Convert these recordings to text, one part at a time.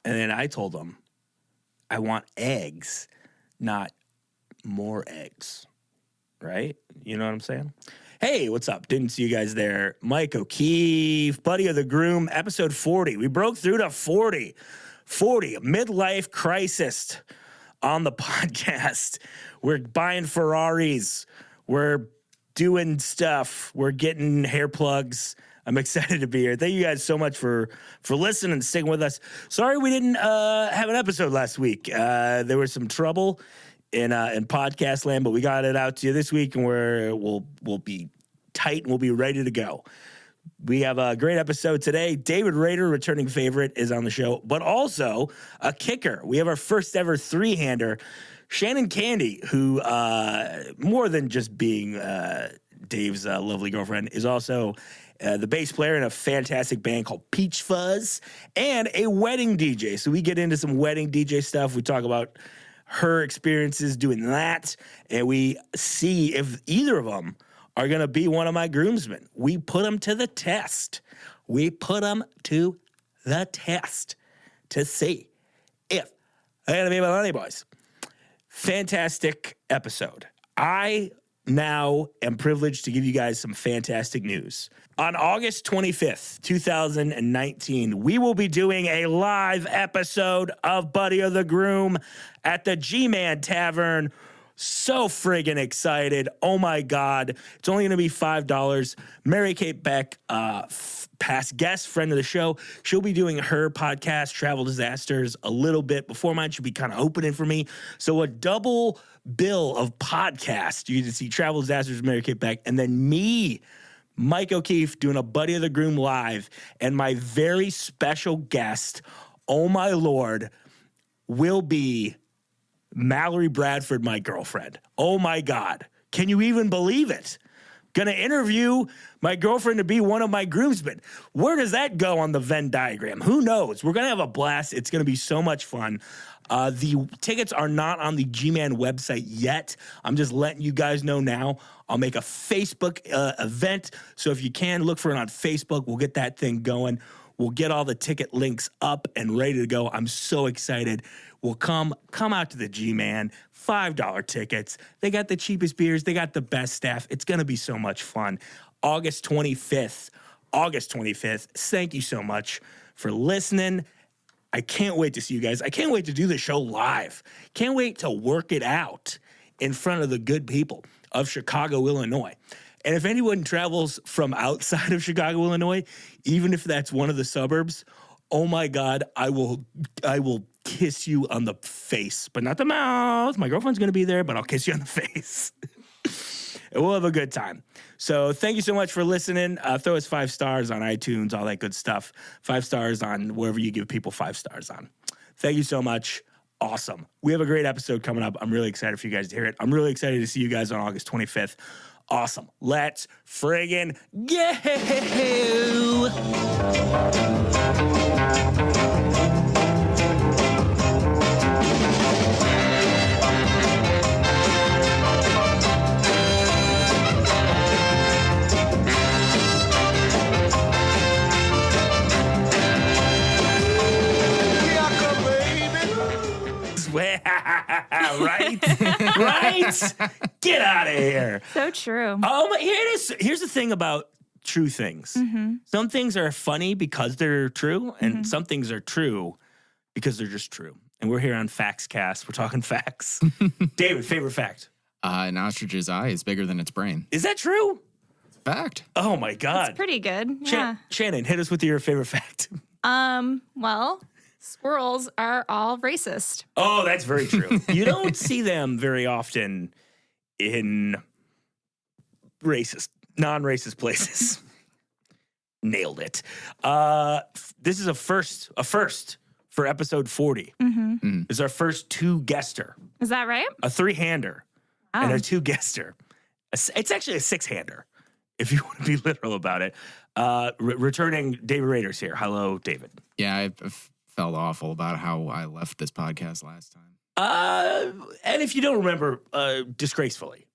And then I told him, I want eggs, not more eggs. Right? You know what I'm saying? Hey, what's up? Didn't see you guys there. Mike O'Keefe, buddy of the Groom, episode 40. We broke through to 40. 40, midlife crisis on the podcast. We're buying Ferraris. We're doing stuff. We're getting hair plugs. I'm excited to be here. Thank you guys so much for listening and sticking with us. Sorry we didn't have an episode last week. There was some trouble in podcast land, but we got it out to you this week, and we'll be tight and we'll be ready to go. We have a great episode today. David Rader, returning favorite, is on the show, but also a kicker. We have our first ever three-hander, Shannon Candy, who more than just being Dave's lovely girlfriend, is also the bass player in a fantastic band called Peach Fuzz, and a wedding DJ. So we get into some wedding DJ stuff. We talk about her experiences doing that, and we see if either of them are going to be one of my groomsmen. We put them to the test. We put them to the test to see if they're going to be Bologna Boys. Fantastic episode. I now am privileged to give you guys some fantastic news. On August 25th, 2019, we will be doing a live episode of Buddy of the Groom at the Gman Tavern. So friggin' excited. Oh my God. It's only going to be $5. Mary Kate Beck, past guest, friend of the show. She'll be doing her podcast, Travel Disasters, a little bit before mine. She'll be kind of opening for me. So a double bill of podcast. You get to see Travel Disasters, Mary Kate Beck, and then me, Mike O'Keefe, doing a Buddy of the Groom live. And my very special guest, oh my Lord, will be Mallory Bradford, my girlfriend. Oh my God. Can you even believe it? Gonna interview my girlfriend to be one of my groomsmen. Where does that go on the Venn diagram? Who knows? We're gonna have a blast. It's gonna be so much fun. The tickets are not on the Gman website yet. I'm just letting you guys know now. I'll make a Facebook event. So if you can, look for it on Facebook. We'll get that thing going. We'll get all the ticket links up and ready to go. I'm so excited. We'll come out to the G-Man, $5 tickets. They got the cheapest beers. They got the best staff. It's going to be so much fun. August 25th. Thank you so much for listening. I can't wait to see you guys. I can't wait to do the show live. Can't wait to work it out in front of the good people of Chicago, Illinois. And if anyone travels from outside of Chicago, Illinois, even if that's one of the suburbs, oh my God, I will kiss you on the face, but not the mouth. My girlfriend's going to be there, but I'll kiss you on the face. And we'll have a good time. So thank you so much for listening. Throw us 5 stars on iTunes, all that good stuff. 5 stars on wherever you give people 5 stars on. Thank you so much. Awesome. We have a great episode coming up. I'm really excited for you guys to hear it. I'm really excited to see you guys on August 25th. Awesome. Let's friggin' go! Right? Get out of here. So true. Oh, here it is. Here's the thing about true things. Mm-hmm. Some things are funny because they're true, and some things are true because they're just true. And we're here on Facts Cast. We're talking facts. David, favorite fact? An ostrich's eye is bigger than its brain. Is that true? It's a fact. Oh, my God. That's pretty good. Yeah. Shannon, hit us with your favorite fact. Well, squirrels are all racist. Oh, that's very true. You don't see them very often in non-racist places. Nailed it. This is a first for episode 40. Mm-hmm. This is our first 2-guester. Is that right? A 3-hander and a 2-guester. It's actually a 6-hander, if you want to be literal about it. Returning David Rader's here. Hello, David. Yeah, I felt awful about how I left this podcast last time. And if you don't remember, disgracefully,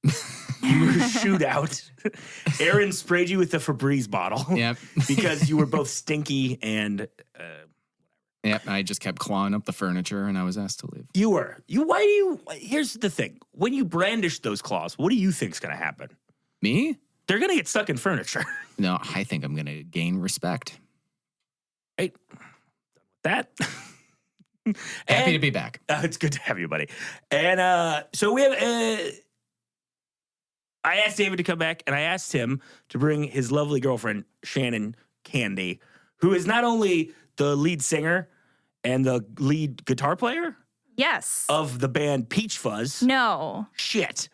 you were shooed out. Aaron sprayed you with the Febreze bottle. Yep. Because you were both stinky and Yep, I just kept clawing up the furniture, and I was asked to leave. You were. Why do you? Here's the thing. When you brandish those claws, what do you think's going to happen? Me? They're going to get stuck in furniture. No, I think I'm going to gain respect. Hey, that. Happy to be back. It's good to have you, buddy. And so we have. I asked David to come back, and I asked him to bring his lovely girlfriend, Shannon Candy, who is not only the lead singer and the lead guitar player Yes. of the band Peach Fuzz. No. Shit.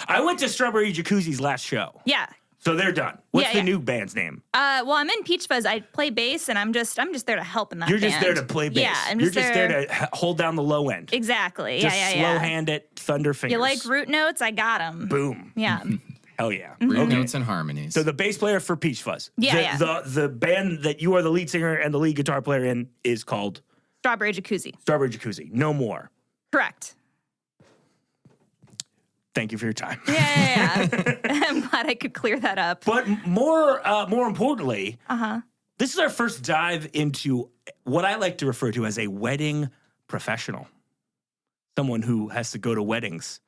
I went to Strawberry Jacuzzi's last show. Yeah. So they're done. What's Yeah, the yeah. new band's name? Well, I'm in Peach Fuzz. I play bass, and I'm just there to help in that. You're just band. there to play bass. Yeah, I'm You're just just there to hold down the low end. Exactly. Just yeah. slow hand it, thunder fingers. You like root notes? I got them. Boom. Yeah. Hell yeah. Root notes and harmonies. So the bass player for Peach Fuzz. Yeah, The band that you are the lead singer and the lead guitar player in is called Strawberry Jacuzzi. Strawberry Jacuzzi. No more. Correct. Thank you for your time. Yeah. I'm glad I could clear that up. But more importantly, this is our first dive into what I like to refer to as a wedding professional. Someone who has to go to weddings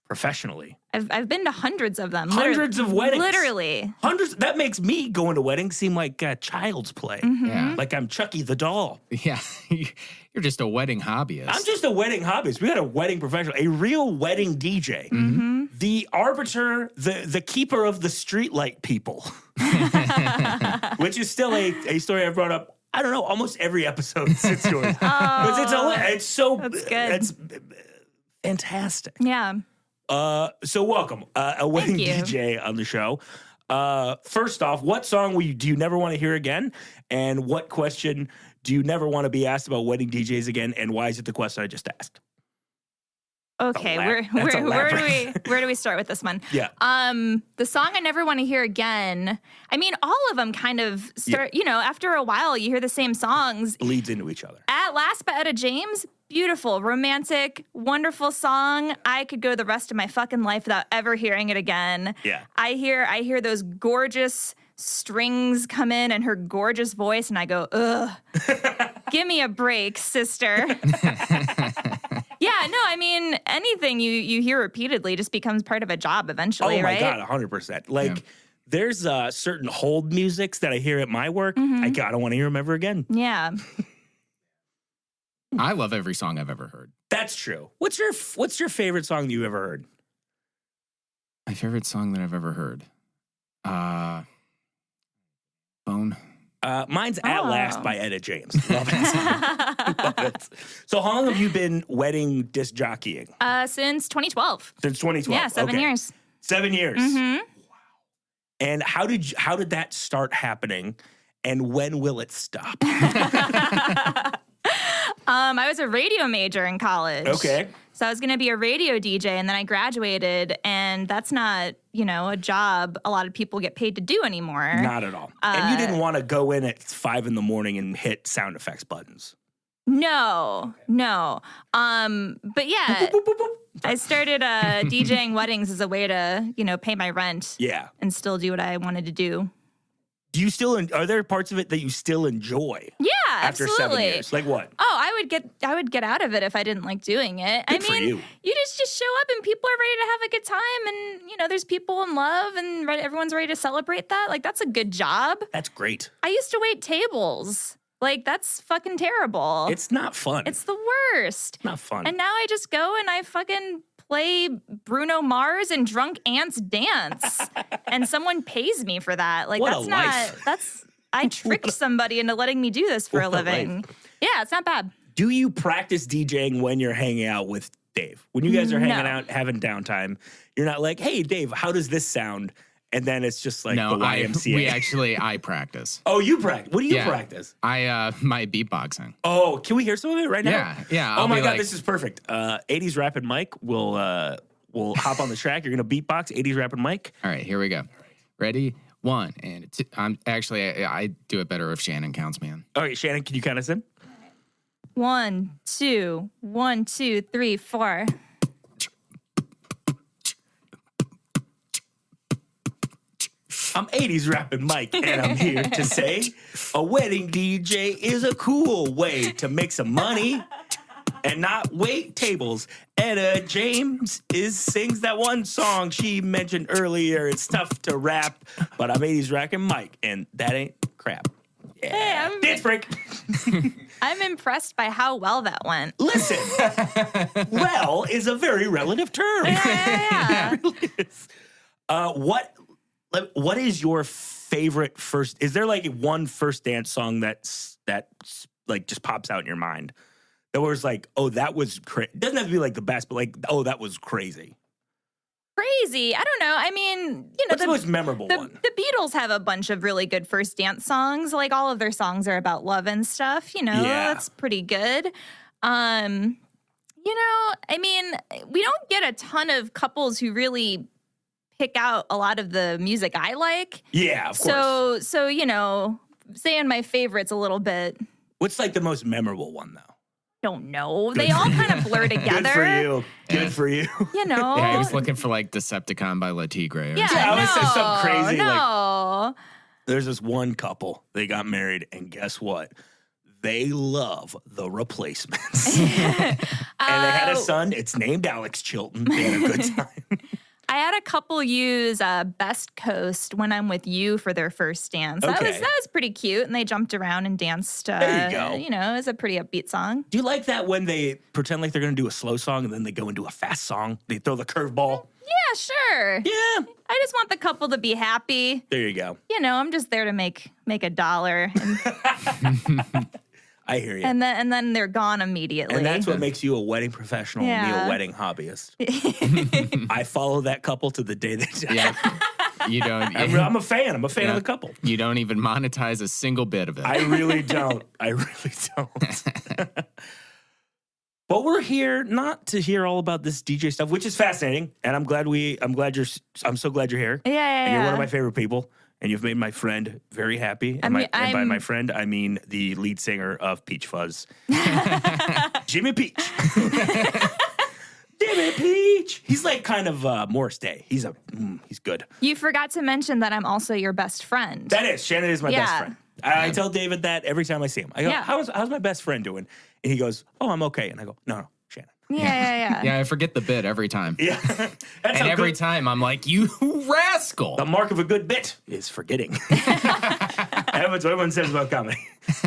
professionally. I've been to hundreds of them. Hundreds of weddings. Literally. Hundreds. That makes me going to weddings seem like child's play. Yeah. Like I'm Chucky the doll. Yeah. You're just a wedding hobbyist. I'm just a wedding hobbyist. We got a wedding professional, a real wedding DJ. The arbiter, the keeper of the streetlight people. Which is still a story I've brought up, I don't know, almost every episode since yours. It's so That's good. It's fantastic. Yeah. So welcome, a wedding you. DJ on the show. First off, what song do you never want to hear again? And what question do you never want to be asked about wedding DJs again? And why is it the question I just asked? Okay, That's where do we start with this one? Yeah. The song I never want to hear again. I mean, all of them kind of start, after a while you hear the same songs. Leads into each other. At Last by Etta James, beautiful, romantic, wonderful song. I could go the rest of my fucking life without ever hearing it again. Yeah. I hear those gorgeous strings come in and her gorgeous voice, and I go, ugh. Give me a break, sister. Yeah, no, I mean, anything you hear repeatedly just becomes part of a job eventually, right? Oh my God, 100%. Like, there's certain hold musics that I hear at my work. I don't want to hear them ever again. Yeah. I love every song I've ever heard. That's true. What's your favorite song you ever heard? My favorite song that I've ever heard. Phone. Mine's At Last by Etta James. Love it. Love it. So how long have you been wedding disc jockeying? Since 2012. Since 2012. Yeah, 7 years. 7 years. Mm-hmm. Wow. And how did that start happening? And when will it stop? I was a radio major in college. Okay. So I was going to be a radio DJ, and then I graduated, and that's not, a job a lot of people get paid to do anymore. Not at all. And you didn't want to go in at 5 a.m. and hit sound effects buttons. No. But yeah, Boop, boop, boop, boop. I started DJing weddings as a way to, pay my rent. Yeah. And still do what I wanted to do. Do you still? Are there parts of it that you still enjoy? Yeah, after absolutely. 7 years, like what? Oh, I would get out of it if I didn't like doing it. Good for you. You just show up and people are ready to have a good time, and there's people in love, and everyone's ready to celebrate that. Like, that's a good job. That's great. I used to wait tables. Like, that's fucking terrible. It's not fun. It's the worst. not fun. And now I just go and I fucking play Bruno Mars and Drunk Ants Dance. And someone pays me for that. Like, What that's a not, life. that's, I tricked somebody into letting me do this for a What a living. life. Yeah, it's not bad. Do you practice DJing when you're hanging out with Dave? When you guys are hanging No. out, having downtime, you're not like, hey, Dave, how does this sound? And then it's just like No, the YMCA. I practice. Oh, you practice. What do you Yeah. practice? My beatboxing. Oh, can we hear some of it right now? Yeah. Oh I'll my be God, like- this is perfect. 80s rapping Mike will hop on the track. You're gonna beatbox 80s rapping Mike. All right, here we go. Ready? 1 and 2. I do it better if Shannon counts me in. All right, Shannon, can you count us in? 1, 2, 1, 2, 3, 4. I'm 80s rapping Mike, and I'm here to say a wedding DJ is a cool way to make some money and not wait tables. Etta James sings that one song she mentioned earlier. It's tough to rap, but I'm 80s rapping Mike, and that ain't crap. Yeah. Hey, Dance break. I'm impressed by how well that went. Listen, well is a very relative term. Yeah. It really is. What is your favorite first? Is there like one first dance song that's like just pops out in your mind? That was like, oh, that was crazy. It doesn't have to be like the best, but like, oh, that was crazy. Crazy. I don't know. I mean, What's the most memorable one? The Beatles have a bunch of really good first dance songs. Like all of their songs are about love and stuff. That's pretty good. I mean, we don't get a ton of couples who really pick out a lot of the music I like. Yeah, of course. So saying my favorites a little bit. What's like the most memorable one though? Don't know. They all kind of blur together. Good for you. Good for you. Yeah, I was looking for like Decepticon by La Tigre. Yeah, I would say something crazy. No. Like, there's this one couple. They got married, and guess what? They love The Replacements. And they had a son. It's named Alex Chilton. They had a good time. I had a couple use Best Coast When I'm With You for their first dance. Okay. That was pretty cute, and they jumped around and danced. There you go. It was a pretty upbeat song. Do you like that when they pretend like they're going to do a slow song and then they go into a fast song? They throw the curveball? Yeah, sure. Yeah. I just want the couple to be happy. There you go. I'm just there to make $1. And, I hear you. and then they're gone immediately. And that's what makes you a wedding professional and me a wedding hobbyist. I follow that couple to the day they die. Yeah. You don't. I'm a fan. I'm a fan of the couple. You don't even monetize a single bit of it. I really don't. But we're here not to hear all about this DJ stuff, which is fascinating, and I'm so glad you're here. Yeah. And you're one of my favorite people, and you've made my friend very happy. And by my friend, I mean the lead singer of Peach Fuzz, Jimmy Peach. Jimmy Peach. He's like kind of Morris Day. He's good. You forgot to mention that I'm also your best friend. That is. Shannon is my best friend. I tell David that every time I see him. I go, how's my best friend doing? And he goes, oh, I'm okay. And I go, no, Shannon. Yeah. Yeah, I forget the bit every time. Yeah. And every time I'm like, you rascal. The mark of a good bit is forgetting. That's what everyone says about comedy.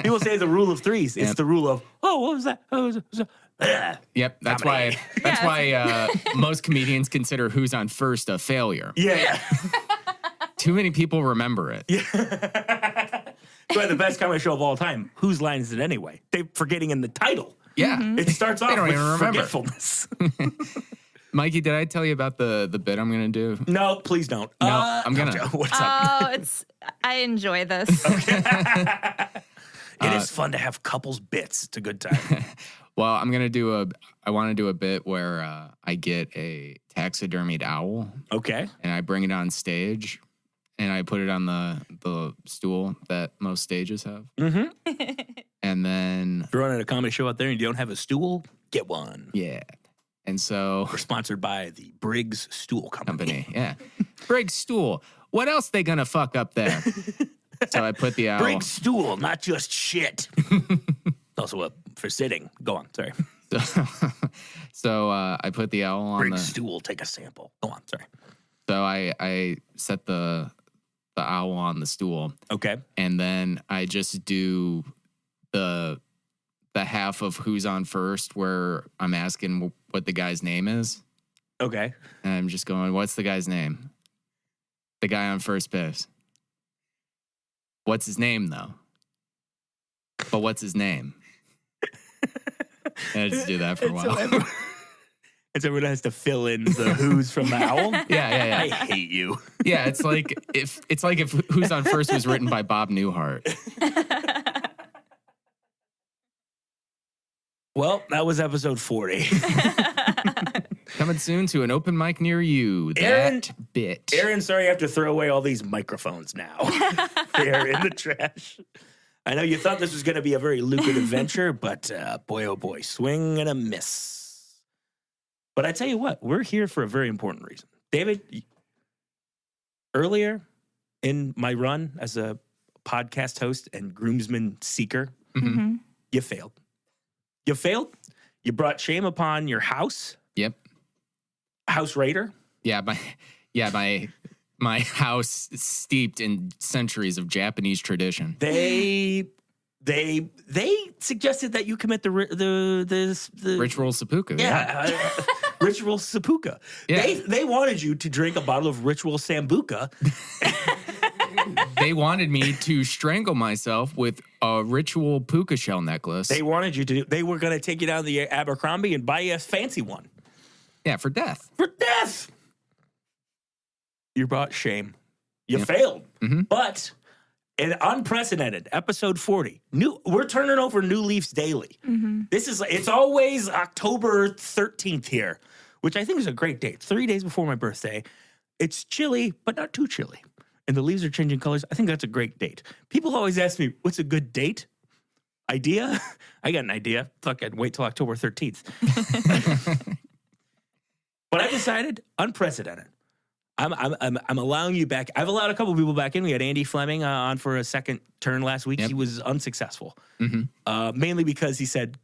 People say the rule of threes. It's the rule of, what was that? Oh, what was that? Yep, that's why most comedians consider Who's on First a failure. Yeah. Too many people remember it. Yeah. But the best comedy show of all time. Whose line is it anyway? They're forgetting in the title. Yeah. It starts off don't with even remember. forgetfulness. Mikey, did I tell you about the bit I'm going to do? No, please don't. No, I'm going to. What's up? I enjoy this. It is fun to have couples bits. It's a good time. Well, I want to do a bit where I get a taxidermied owl. Okay. And I bring it on stage. And I put it on the stool that most stages have. Mm-hmm. And then... If you're running a comedy show out there and you don't have a stool, get one. Yeah. And so... We're sponsored by the Briggs Stool Company. Yeah. Briggs Stool. What else they gonna fuck up there? So I put the owl... Briggs Stool, not just shit. Also for sitting. Go on, sorry. So I put the owl on Briggs Stool, take a sample. Go on, sorry. So I set the owl on the stool. Okay. And then I just do the half of Who's on First where I'm asking what the guy's name is. Okay. And I'm just going, what's the guy's name? The guy on first base. What's his name, though? But what's his name? And I just do that for a while. And so everyone has to fill in the who's from the owl? Yeah. I hate you. Yeah, it's like if Who's on First was written by Bob Newhart. Well, that was episode 40. Coming soon to an open mic near you. Aaron, That bit. Aaron, sorry you have to throw away all these microphones now. They're in the trash. I know you thought this was going to be a very lucrative venture, but boy, oh boy, swing and a miss. But I tell you what, we're here for a very important reason. David, earlier, in my run as a podcast host and groomsman seeker, you failed. You failed. You brought shame upon your house. Yep. House Raider. Yeah, my house is steeped in centuries of Japanese tradition. They suggested that you commit the Ritual seppuku. Yeah. Ritual seppuku. Yeah. They wanted you to drink a bottle of Ritual Sambuca. They wanted me to strangle myself with a ritual puka shell necklace. They wanted you to. They were going to take you down to the Abercrombie and buy you a fancy one. Yeah, for death. For death. You brought shame. You failed. But an unprecedented episode 40. We're turning over new leaves daily. It's always October 13th here, which I think is a great date. 3 days before my birthday. It's chilly, but not too chilly. And the leaves are changing colors. I think that's a great date. People always ask me, what's a good date? Idea? I got an idea. Fuck, I'd wait till October 13th. But I decided unprecedented. I'm allowing you back. I've allowed a couple people back in. We had Andy Fleming on for a second turn last week. He was unsuccessful, mainly because he said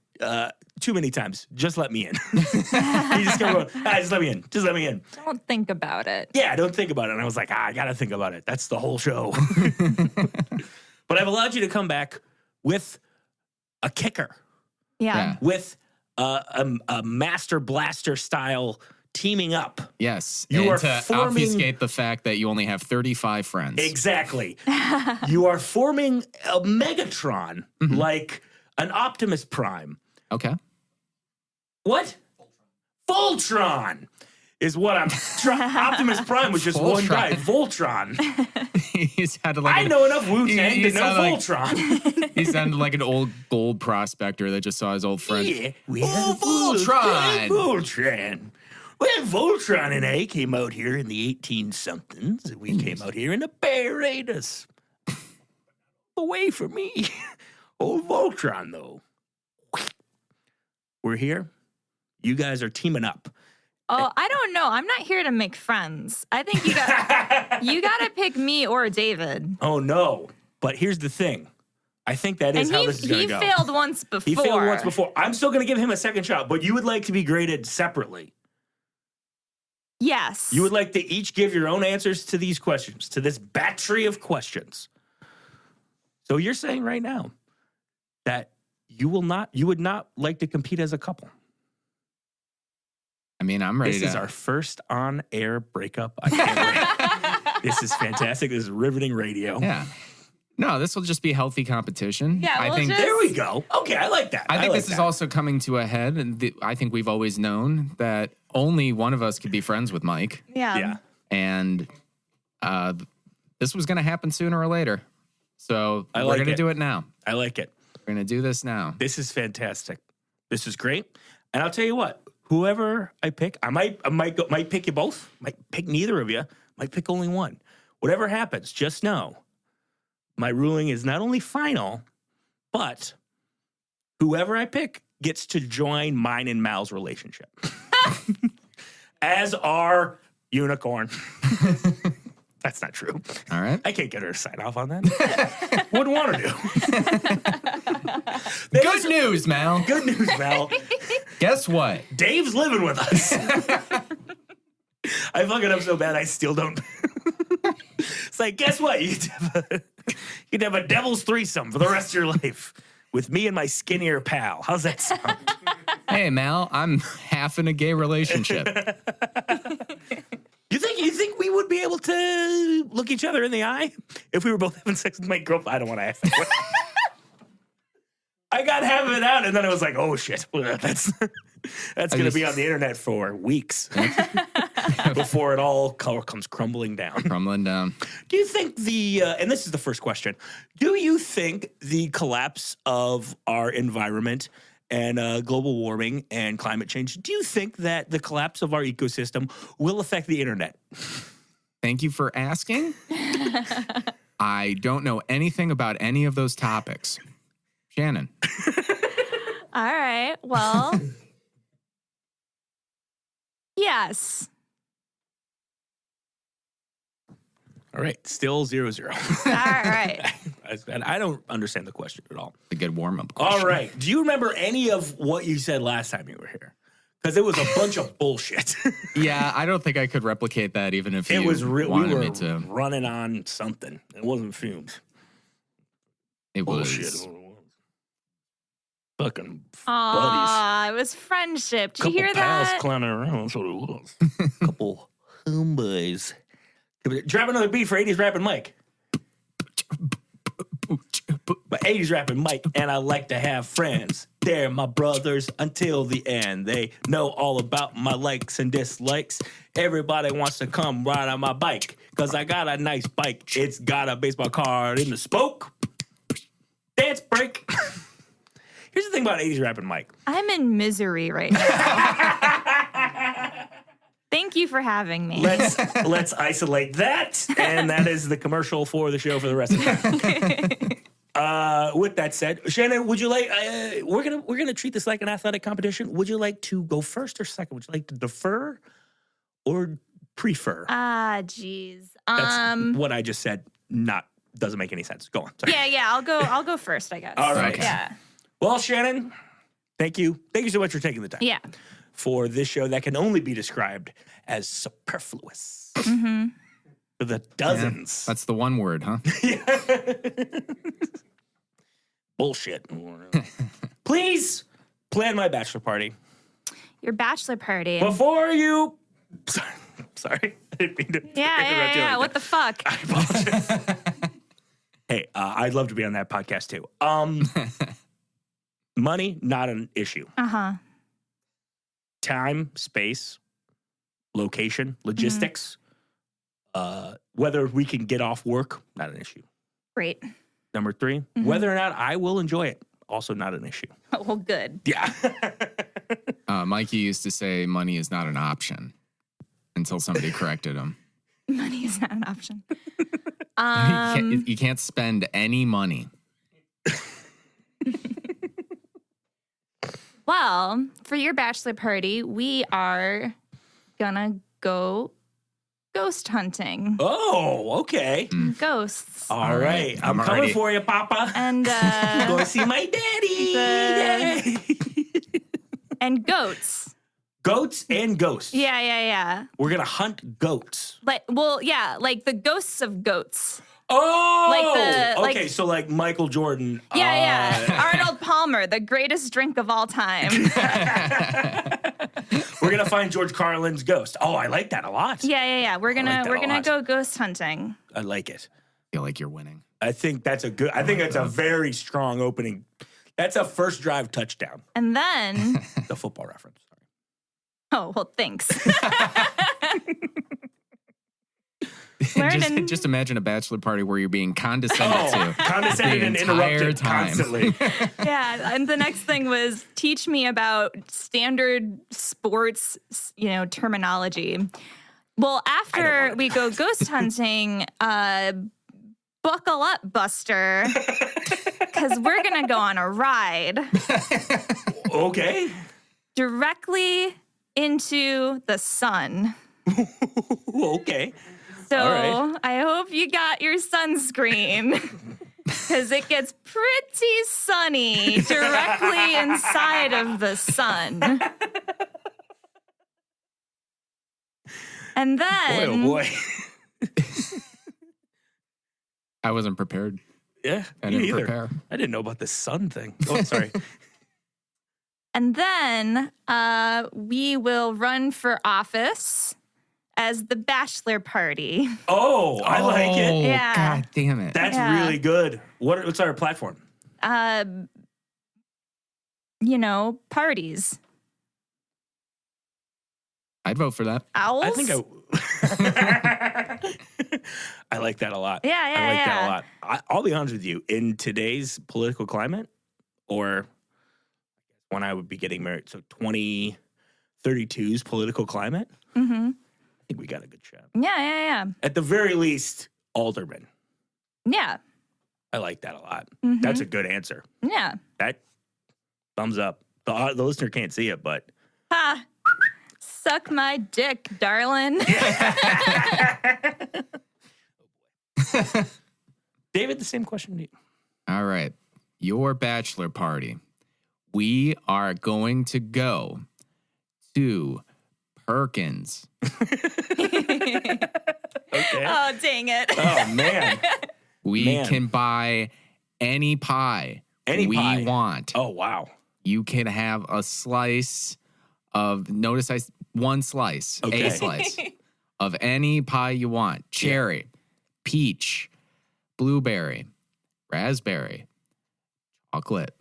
too many times, "Just let me in." He just kept going, "Just let me in. Just let me in." Don't think about it. Yeah, don't think about it. And I was like, I gotta think about it. That's the whole show. But I've allowed you to come back with a kicker. Yeah. With a Master Blaster style teaming up. Yes. You and are to obfuscate the fact that you only have 35 friends. Exactly. You are forming a Megatron like an Optimus Prime. Okay. What? Voltron is what I'm trying. Optimus Prime was just one guy. Voltron. He sounded like I know enough Wu-Tang to know Voltron. He sounded like an old gold prospector that just saw his old friend. Yeah. Voltron! Voltron. Well, Voltron and I came out here in the 18-somethings. We came out here in the Bear Raiders. Away from me. Old Voltron, though. We're here. You guys are teaming up. Oh, I don't know. I'm not here to make friends. I think you got to pick me or David. Oh, no. But here's the thing. I think that is how this is going to go. He failed once before. He failed once before. I'm still going to give him a second shot, but you would like to be graded separately. Yes. You would like to each give your own answers to these questions, to this battery of questions. So you're saying right now that you would not like to compete as a couple. I mean, I'm ready This is our first on-air breakup. I can't wait. This is fantastic. This is riveting radio. Yeah. No, this will just be healthy competition. Yeah, I think There we go. Okay, I like that. I think like this is that. also coming to a head, and I think we've always known that only one of us could be friends with Mike. Yeah. And this was going to happen sooner or later. So we're going to do it now. I like it. We're going to do this now. This is fantastic. This is great. And I'll tell you what, whoever I pick, I might pick you both, might pick neither of you, might pick only one. Whatever happens, just know my ruling is not only final, but whoever I pick gets to join mine and Mal's relationship as our unicorn. That's not true. All right. I can't get her to sign off on that. Wouldn't want her to. Good news, Mal. Good news, Mal. Guess what? Dave's living with us. I fuck it up so bad I still don't. It's like, guess what? You'd have a devil's threesome for the rest of your life with me and my skinnier pal. How's that sound? Hey, Mal, I'm half in a gay relationship. You think we would be able to look each other in the eye if we were both having sex with my girlfriend? I don't want to ask that question. I got half of it out, and then I was like, oh, shit. That's going to be on the internet for weeks before it all comes crumbling down. Crumbling down. Do you think and this is the first question, do you think the collapse of our environment and global warming and climate change, do you think that the collapse of our ecosystem will affect the internet? Thank you for asking. I don't know anything about any of those topics. Shannon. All right. Well, yes. All right. Still 0-0. All right. I don't understand the question at all. A good warm-up question. All right. Do you remember any of what you said last time you were here? Because it was a bunch of bullshit. Yeah, I don't think I could replicate that even if It you was real. We wanted were me to. running on something. It wasn't fumes. It Bullshit. was. Fucking buddies. Aw, it was friendship. Did you Couple hear pals that? clowning around. That's what it was. Couple homeboys. Drop another beat for 80s rapping Mike. But 80s rapping Mike, and I like to have friends. They're my brothers until the end. They know all about my likes and dislikes. Everybody wants to come ride on my bike, because I got a nice bike. It's got a baseball card in the spoke. Dance break. Here's the thing about 80s rapping Mike. I'm in misery right now. Thank you for having me. Let's isolate that, and that is the commercial for the show for the rest of the time. With that said, Shannon, would you like? We're gonna treat this like an athletic competition. Would you like to go first or second? Would you like to defer or prefer? Geez. That's what I just said. Doesn't make any sense. Go on. Sorry. Yeah. I'll go first, I guess. All right. Okay. Yeah. Well, Shannon, thank you so much for taking the time. Yeah. For this show that can only be described as superfluous. Mm-hmm. For the dozens. Yeah, that's the one word, huh? Bullshit. Please plan my bachelor party. Your bachelor party. Before you... Sorry. I didn't mean to interrupt you Yeah. like What that. the fuck? I apologize. Hey, I'd love to be on that podcast too. Money, not an issue. Uh-huh. Time, space, location, logistics, whether we can get off work, not an issue. Great. Number 3, whether or not I will enjoy it, also not an issue. Oh, well, good. Yeah. Mikey used to say money is not an option until somebody corrected him. Money is not an option. You can't spend any money. Well, for your bachelor party, we are gonna go ghost hunting. Oh, okay. Ghosts. All right. I'm coming ready. for you, Papa. And Go see my daddy. and goats. Goats and ghosts. Yeah. We're going to hunt goats. Like the ghosts of goats. Oh! Like okay, so like Michael Jordan. Yeah. Arnold Palmer, the greatest drink of all time. We're going to find George Carlin's ghost. Oh, I like that a lot. Yeah. We're like that a gonna lot. go ghost hunting. I like it. I feel like you're winning. I think that's a very strong opening. That's a first drive touchdown. And then The football reference. Sorry. oh well, thanks. Learning. Just imagine a bachelor party where you're being condescended to. Condescended the and entire interrupted time. constantly. Yeah, and the next thing was teach me about standard sports, terminology. Well, after we go ghost hunting, buckle up, Buster, because we're gonna go on a ride Okay. directly into the sun. Okay. So All right. I hope you got your sunscreen. Because it gets pretty sunny directly inside of the sun. And then... Boy. I wasn't prepared. Yeah, I me didn't either. prepare. I didn't know about the sun thing. Oh, sorry. And then we will run for office as the bachelor party. Oh, I like it. Yeah. God damn it. That's Yeah. really good. What's our platform? Parties. I'd vote for that. Owls? I think I like that a lot. Yeah, I like that a yeah. lot. I'll be honest with you. In today's political climate, or when I would be getting married, so 2032's political climate, Mm-hmm. I think we got a good shot. Yeah. At the very least, alderman. Yeah. I like that a lot. Mhm. That's a good answer. Yeah. That thumbs up. The listener can't see it, but Ha! Suck my dick, darling. David, the same question to you. All right. Your bachelor party. We are going to go to Perkins. Okay. Oh, dang it. Oh, man. We can buy any pie Any we pie. want. Oh, wow. You can have a slice of, notice one slice, Okay. a slice of any pie you want. Cherry, peach, blueberry, raspberry, chocolate,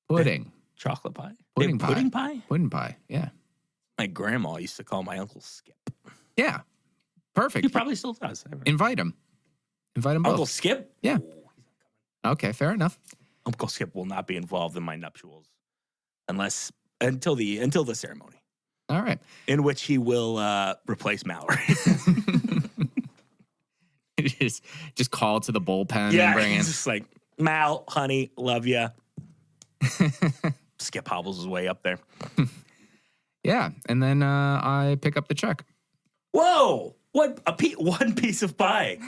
pudding. Chocolate pie? Pudding They pie. have Pudding pie? Pudding pie, yeah. My grandma used to call my uncle Skip. Yeah, perfect. He probably still does. Invite him. Invite them both. Uncle Skip? Yeah. Ooh. Okay, fair enough. Uncle Skip will not be involved in my nuptials until the ceremony, All right. in which he will replace Mallory. just call to the bullpen Yeah, and bring in. he's just like, Mal, honey, love ya. Skip hobbles his way up there. Yeah, and then I pick up the check. Whoa! What one piece of pie?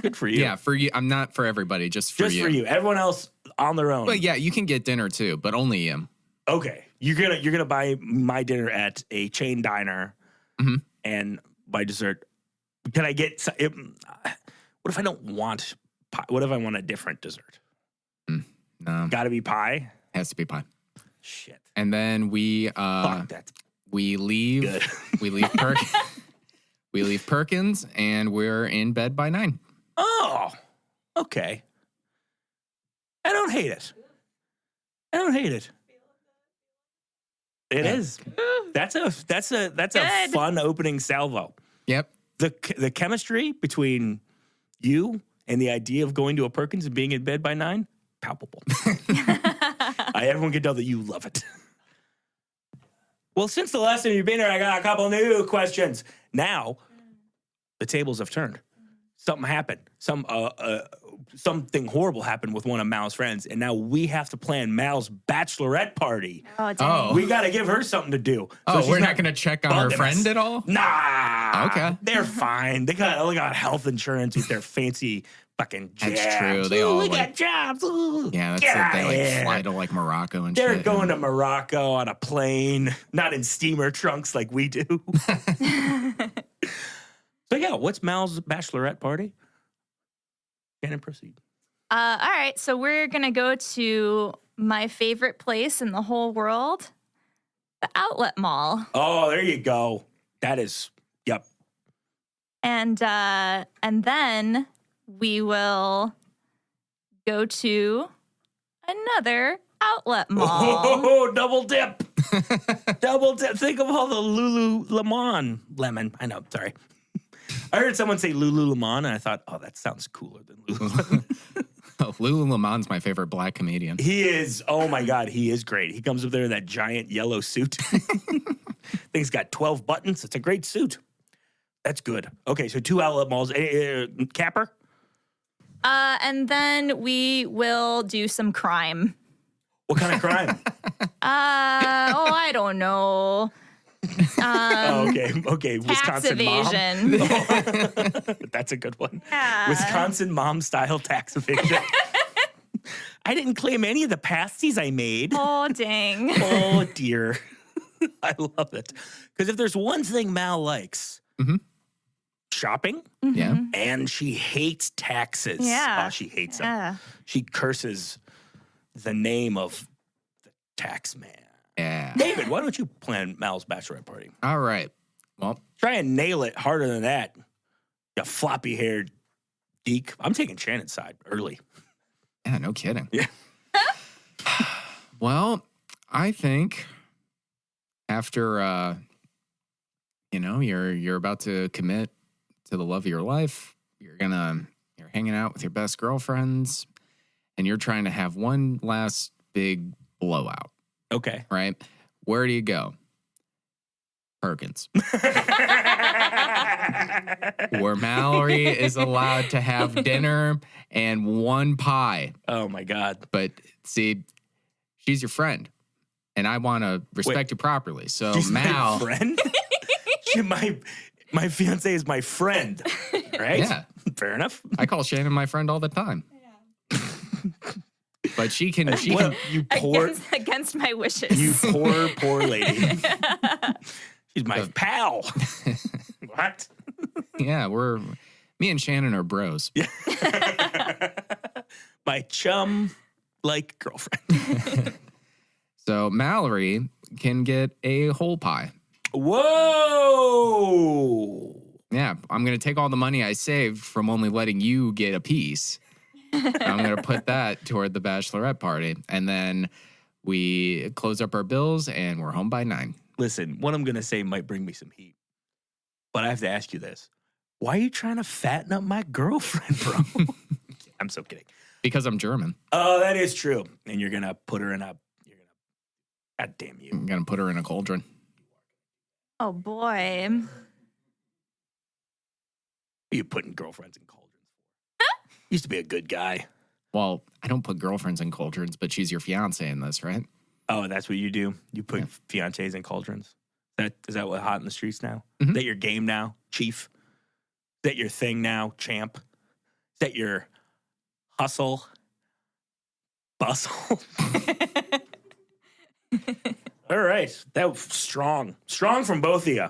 Good for you. Yeah, for you. I'm not for everybody, just for just you. for you. Everyone else on their own. But yeah, you can get dinner too, but only you. Okay, you're gonna buy my dinner at a chain diner, Mhm. and by dessert, can I get? What if I don't want pie? What if I want a different dessert? No, Got to be pie. has to be pie. Shit. And then we Fuck that. we leave. Good. We leave we leave Perkins, and we're in bed by 9. Oh, okay. I don't hate it. It is. That's a Good. fun opening salvo. Yep. The chemistry between you and the idea of going to a Perkins and being in bed by 9, palpable. Everyone can tell that you love it. Well, since the last time you've been here, I got a couple new questions. Now, the tables have turned. Something happened. Something horrible happened with one of Mal's friends, and now we have to plan Mal's bachelorette party. Oh, dang. Oh. We got to give her something to do. So she's We're not going to check on her bugging friend us. at all? Nah. Okay. They're fine. They got health insurance with their fancy fucking jobs. That's true. They Ooh, all, we like- got jobs. Ooh. Yeah, that's Get it. They outta like here. fly to like Morocco and They're shit. going to Morocco on a plane, not in steamer trunks like we do. So yeah, what's Mal's bachelorette party? Shannon, proceed. All right, so we're gonna go to my favorite place in the whole world, the outlet mall, Oh, there you go. That is, yep. and then we will go to another outlet mall. Oh, double dip. Double dip. Think of all the Lemon. I know, sorry. I heard someone say Lululemon, and I thought, oh, that sounds cooler than Lululemon. Lululemon's my favorite black comedian. He is, oh my God, he is great. He comes up there in that giant yellow suit. Thing's got 12 buttons. It's a great suit. That's good. Okay, so 2 outlet malls. Capper? And then we will do some crime. What kind of crime? I don't know. Oh, okay. Tax Wisconsin evasion. mom. That's a good one. Yeah. Wisconsin mom style tax evasion. I didn't claim any of the pasties I made. Oh, dang. Oh, dear. I love it. Because if there's one thing Mal likes, shopping, Yeah. and she hates taxes. Yeah. Oh, she hates them. Yeah. She curses the name of the tax man. Yeah. David, why don't you plan Mal's bachelorette party? All right. Well, Try and nail it harder than that. You floppy-haired geek. I'm taking Shannon's side early. yeah, no kidding. Yeah. Well, I think after you're about to commit to the love of your life, you're hanging out with your best girlfriends, and you're trying to have one last big blowout, Okay. right? Where do you go? Perkins. Where Mallory is allowed to have dinner and one pie. Oh, my God. But see, she's your friend, and I want to respect you properly. So She's Mal, my friend? My fiance is my friend, right? yeah, Fair enough. I call Shannon my friend all the time. But she can. You poor, against my wishes. you poor lady. She's my pal. What? Yeah, me and Shannon are bros. My chum like girlfriend. So Mallory can get a whole pie. Whoa. Yeah, I'm going to take all the money I saved from only letting you get a piece. I'm going to put that toward the bachelorette party. And then we close up our bills and we're home by 9. Listen, what I'm going to say might bring me some heat. But I have to ask you this. Why are you trying to fatten up my girlfriend, bro? I'm so kidding. Because I'm German. Oh, that is true. And you're going to put her in a... God damn you. I'm going to put her in a cauldron. Oh, boy. What are you putting girlfriends in cauldrons for? Used to be a good guy. Well, I don't put girlfriends in cauldrons, but she's your fiance in this, right? Oh, that's what you do? You put fiancés in cauldrons? Is that what hot in the streets now? Mm-hmm. Is that your game now, chief? Is that your thing now, champ? Is that your hustle? Bustle? All right. That was strong. Strong from both of you.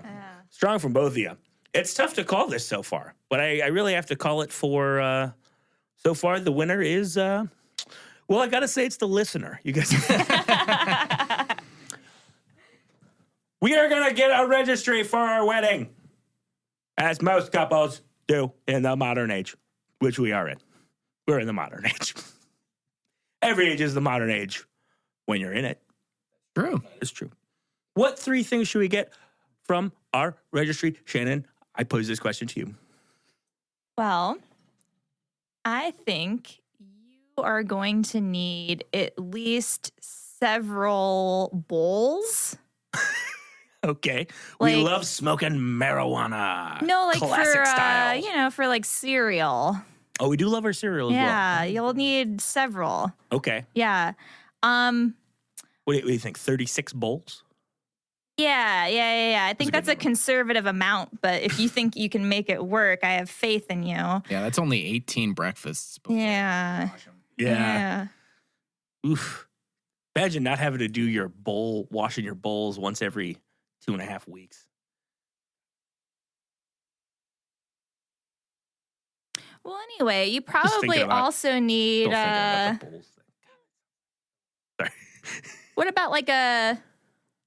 Strong from both of you. It's tough to call this so far, but I really have to call it for so far. The winner is, well, I got to say it's the listener. You guys. We are going to get a registry for our wedding, as most couples do in the modern age, which we are in. We're in the modern age. Every age is the modern age when you're in it. True. It's true. What 3 things should we get from our registry? Shannon, I pose this question to you. Well, I think you are going to need at least several bowls. Okay. We love smoking marijuana. No, like classic for, style. for like cereal. Oh, we do love our cereal as well. Yeah, you'll need several. Okay. Yeah. What do you think? 36 bowls? Yeah. I think that's a conservative amount, but if you think you can make it work, I have faith in you. Yeah, that's only 18 breakfasts. Yeah. Oof. Imagine not having to do your washing your bowls once every 2.5 weeks. Well, anyway, you probably also need. Still thinking about the bowls thing. Sorry. What about like a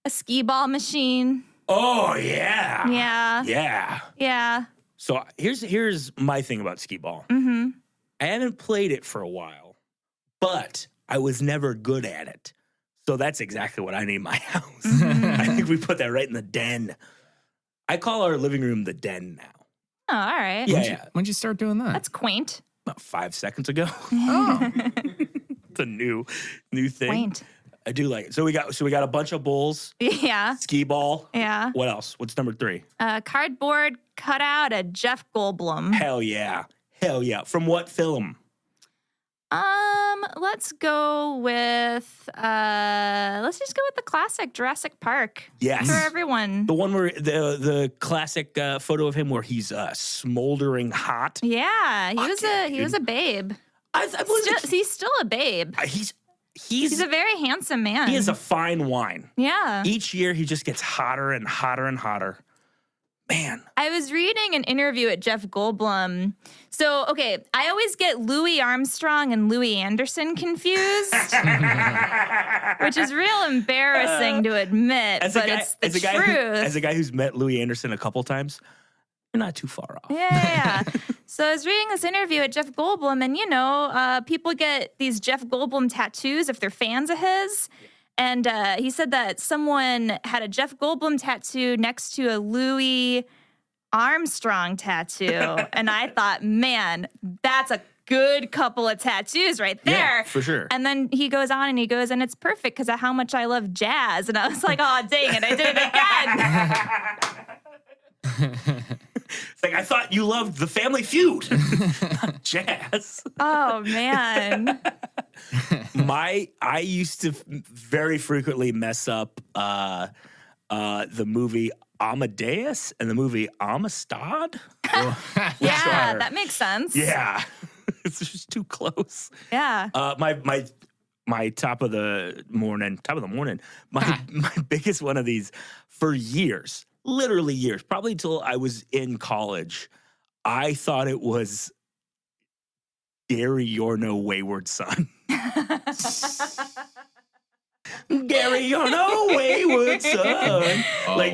skee ball machine? Oh yeah. Yeah. So here's my thing about skee ball. Mm-hmm. I haven't played it for a while, but I was never good at it. So that's exactly what I need in my house. Mm-hmm. I think we put that right in the den. I call our living room the den now. Oh, all right. Yeah. When'd you start doing that? That's quaint. About 5 seconds ago. Oh. It's a new thing. Quaint. I do like it. So we got a bunch of bowls. Yeah. Skee ball. Yeah. What else? What's number 3? Cardboard cutout of Jeff Goldblum. Hell yeah. From what film? Let's go with let's just go with the classic Jurassic Park. Yes. For everyone. The one where the classic photo of him where he's smoldering hot. Yeah, he was a babe. He's still a babe. He's a very handsome man. He is a fine wine. Yeah. Each year he just gets hotter and hotter and hotter. Man. I was reading an interview at Jeff Goldblum. So, okay, I always get Louis Armstrong and Louis Anderson confused, which is real embarrassing to admit, but it's the truth. As a guy who's met Louis Anderson a couple times, you're not too far off. Yeah. So I was reading this interview at Jeff Goldblum, and, people get these Jeff Goldblum tattoos if they're fans of his. And he said that someone had a Jeff Goldblum tattoo next to a Louis Armstrong tattoo. And I thought, man, that's a good couple of tattoos right there. Yeah, for sure. And then he goes on and and it's perfect because of how much I love jazz. And I was like, oh, dang it, I did it again. It's like, I thought you loved the Family Feud, not jazz. Oh, man. I used to very frequently mess up the movie Amadeus and the movie Amistad. Yeah, that makes sense. Yeah, it's just too close. Yeah. My top of the morning, my biggest one of these for years, literally years, probably till I was in college. I thought it was Gary, You're No Wayward Son. Gary, you're no wayward son.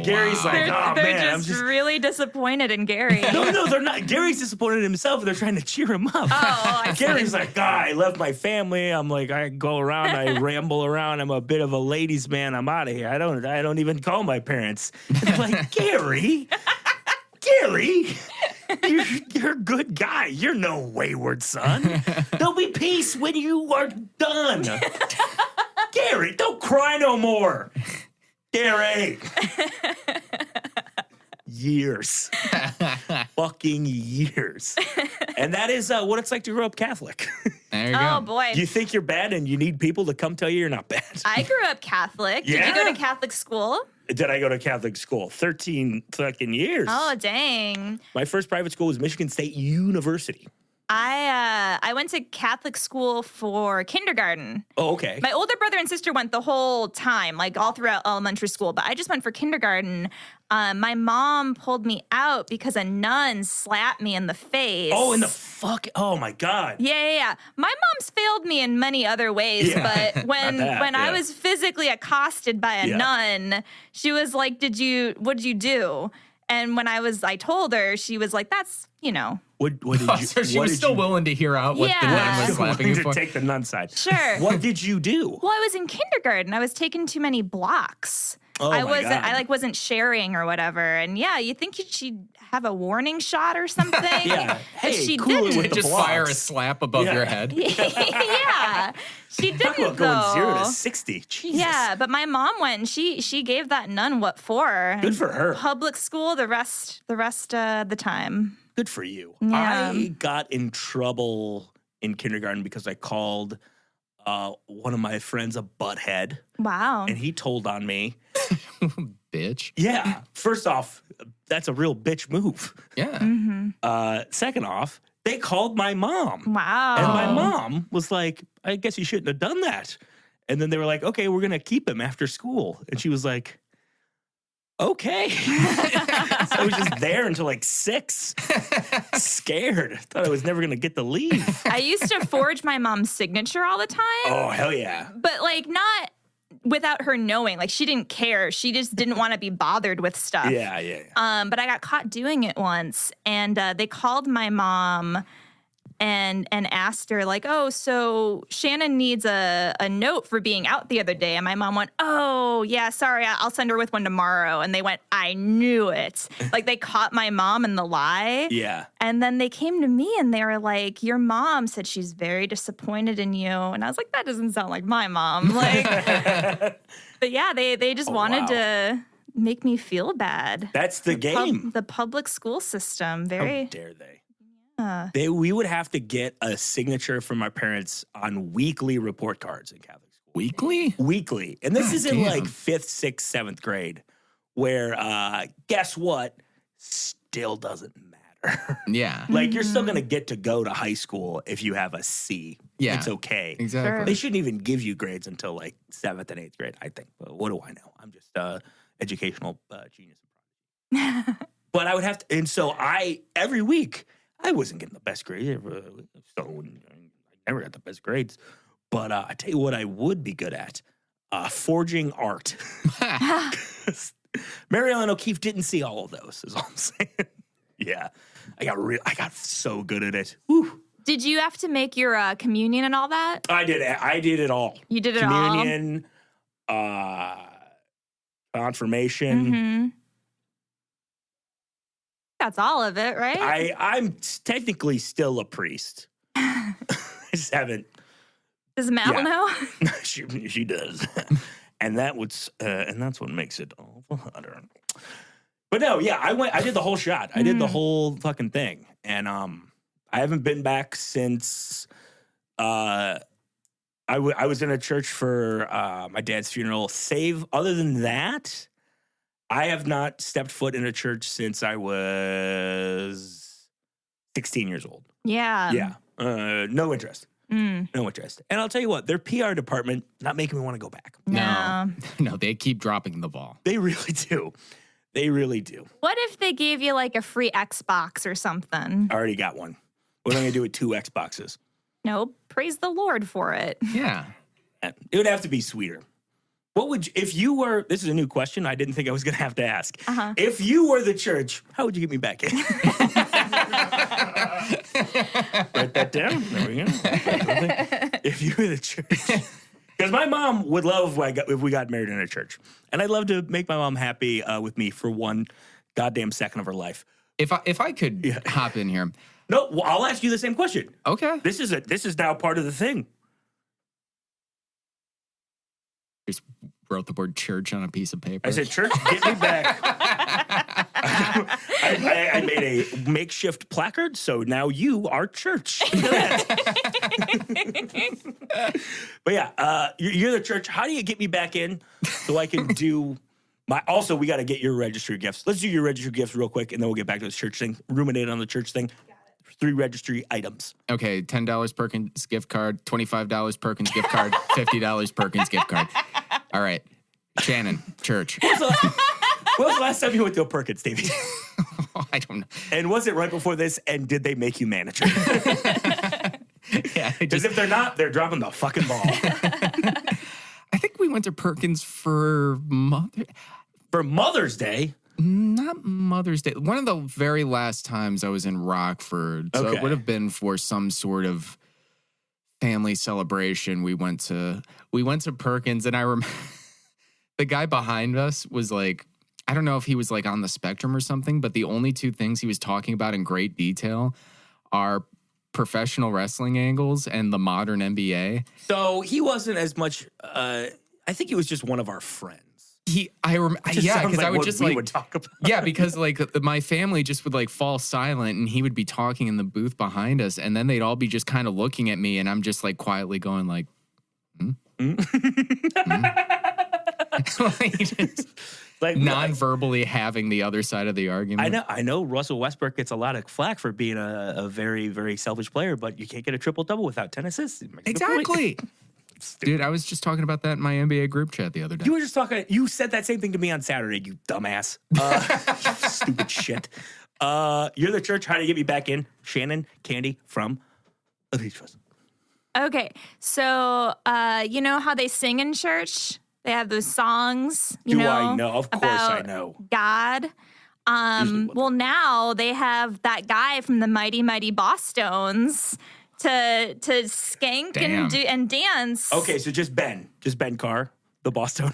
Gary's like, oh they're man, just really disappointed in Gary. No, they're not. Gary's disappointed in himself. They're trying to cheer him up. Gary's like, I left my family. I'm like, I go around, I ramble around. I'm a bit of a ladies' man. I'm out of here. I don't even call my parents. And they're like, Gary, you're a good guy. You're no wayward son. There'll be peace when you are done. Gary, don't cry no more. Gary. Years. Fucking years. And that is what it's like to grow up Catholic. There you go. Oh, boy. You think you're bad and you need people to come tell you you're not bad. I grew up Catholic. Yeah? Did you go to Catholic school? Did I go to Catholic school? 13 fucking years. Oh, dang. My first private school was Michigan State University. I went to Catholic school for kindergarten. Oh, okay. My older brother and sister went the whole time, like all throughout elementary school, but I just went for kindergarten. My mom pulled me out because a nun slapped me in the face. Oh, in the fuck? Oh, my God. Yeah. My mom's failed me in many other ways, but when I was physically accosted by a nun, she was like, what'd you do? And when I told her, she was like, that's, What did you? So she was still willing to hear out what the nun was slapping you to for. take the nun side. Sure. What did you do? Well, I was in kindergarten. I was taking too many blocks. Oh, I my God. wasn't sharing or whatever. And yeah, you think she'd have a warning shot or something? Yeah. Hey, she cool it didn't. with the Just blocks. fire a slap above your head. Yeah, she Talk didn't about going 0 to though. 60. Jesus. Yeah, but my mom went and she gave that nun what for. Good for her. Public school the rest of the time. Good for you. Yeah. I got in trouble in kindergarten because I called one of my friends a butthead, Wow. and he told on me. Bitch. Yeah. First off, that's a real bitch move. Yeah. Second off, they called my mom. Wow. And my mom was like, I guess you shouldn't have done that. And then they were like, okay, we're going to keep him after school. And she was like, okay. So I was just there until like 6, scared. Thought I was never going to get to leave. I used to forge my mom's signature all the time. Oh, hell yeah. But like not without her knowing. Like she didn't care. She just didn't want to be bothered with stuff. Yeah. But I got caught doing it once, and they called my mom and asked her like, oh, so Shannon needs a note for being out the other day. And my mom went, oh, yeah, sorry, I'll send her with one tomorrow. And they went, I knew it. Like they caught my mom in the lie. Yeah. And then they came to me and they were like, your mom said she's very disappointed in you. And I was like, that doesn't sound like my mom. Like, but yeah, they just wanted to make me feel bad. That's the game. The public school system. Very. How dare they? We would have to get a signature from my parents on weekly report cards in Catholic school. Weekly. And this is in like 5th, 6th, 7th grade, where guess what? Still doesn't matter. Yeah. Like you're still going to get to go to high school if you have a C. Yeah. It's okay. Exactly. Sure. They shouldn't even give you grades until like 7th and 8th grade, I think. But what do I know? I'm just educational genius. But I would have to, and so every week, I wasn't getting the best grades. So I never got the best grades. But I tell you what I would be good at. Forging art. Mary Ellen O'Keefe didn't see all of those, is all I'm saying. Yeah. I got so good at it. Whew. Did you have to make your communion and all that? I did it all. You did it Communion, confirmation. Mm-hmm. That's all of it, right? I'm technically still a priest. I just haven't. Does Mal know? she does, and that's what makes it all the harder. But no, yeah, I did the whole shot. I did the whole fucking thing, and I haven't been back since. I was in a church for my dad's funeral. Other than that, I have not stepped foot in a church since I was 16 years old. Yeah. Yeah. No interest. No interest. And I'll tell you what, their PR department not making me want to go back. No, they keep dropping the ball. They really do. They really do. What if they gave you like a free Xbox or something? I already got one. What am I going to do with 2 Xboxes? No, praise the Lord for it. Yeah. It would have to be sweeter. What would you, if you were, this is a new question I didn't think I was going to have to ask. If you were the church, how would you get me back in? Write that down. There we go. If you were the church. Because my mom would love if we got married in a church. And I'd love to make my mom happy with me for one goddamn second of her life. If I could hop in here. No, well, I'll ask you the same question. Okay. This is now part of the thing. Just wrote the word church on a piece of paper. I said, church, get me back. I made a makeshift placard, so now you are church. But yeah, you're the church. How do you get me back in so I can do my... Also, we got to get your registry gifts. Let's do your registry gifts real quick, and then we'll get back to this church thing. Ruminate on the church thing. 3 registry items. Okay, $10 Perkins gift card, $25 Perkins gift card, $50 Perkins gift card. All right. Shannon, church. When was the last time you went to a Perkins, Davey? I don't know. And was it right before this? And did they make you manager? Yeah, Because if they're not, they're dropping the fucking ball. I think we went to Perkins for Mother's Day. Not Mother's Day. One of the very last times I was in Rockford. So it would have been for some sort of family celebration. We went to Perkins, and I remember the guy behind us was like, I don't know if he was like on the spectrum or something, but the only 2 things he was talking about in great detail are professional wrestling angles and the modern NBA. So he wasn't as much, I think he was just one of our friends. Because I would just we like would talk about. Yeah, because like my family just would like fall silent, and he would be talking in the booth behind us, and then they'd all be just kind of looking at me, and I'm just like quietly going like, like non-verbally having the other side of the argument. I know Russell Westbrook gets a lot of flack for being a very, very selfish player, but you can't get a triple-double without 10 assists. Exactly. Dude, I was just talking about that in my NBA group chat the other day. You were just talking. You said that same thing to me on Saturday, you dumbass. Stupid shit. You're the church. How do you get me back in? Shannon Candy from The Beach Fuzz. Okay, so you know how they sing in church? They have those songs. Do I know? Of course I know. God. Well, now they have that guy from the Mighty Mighty Bosstones to skank and dance. Okay, so just Ben Carr, the Boston.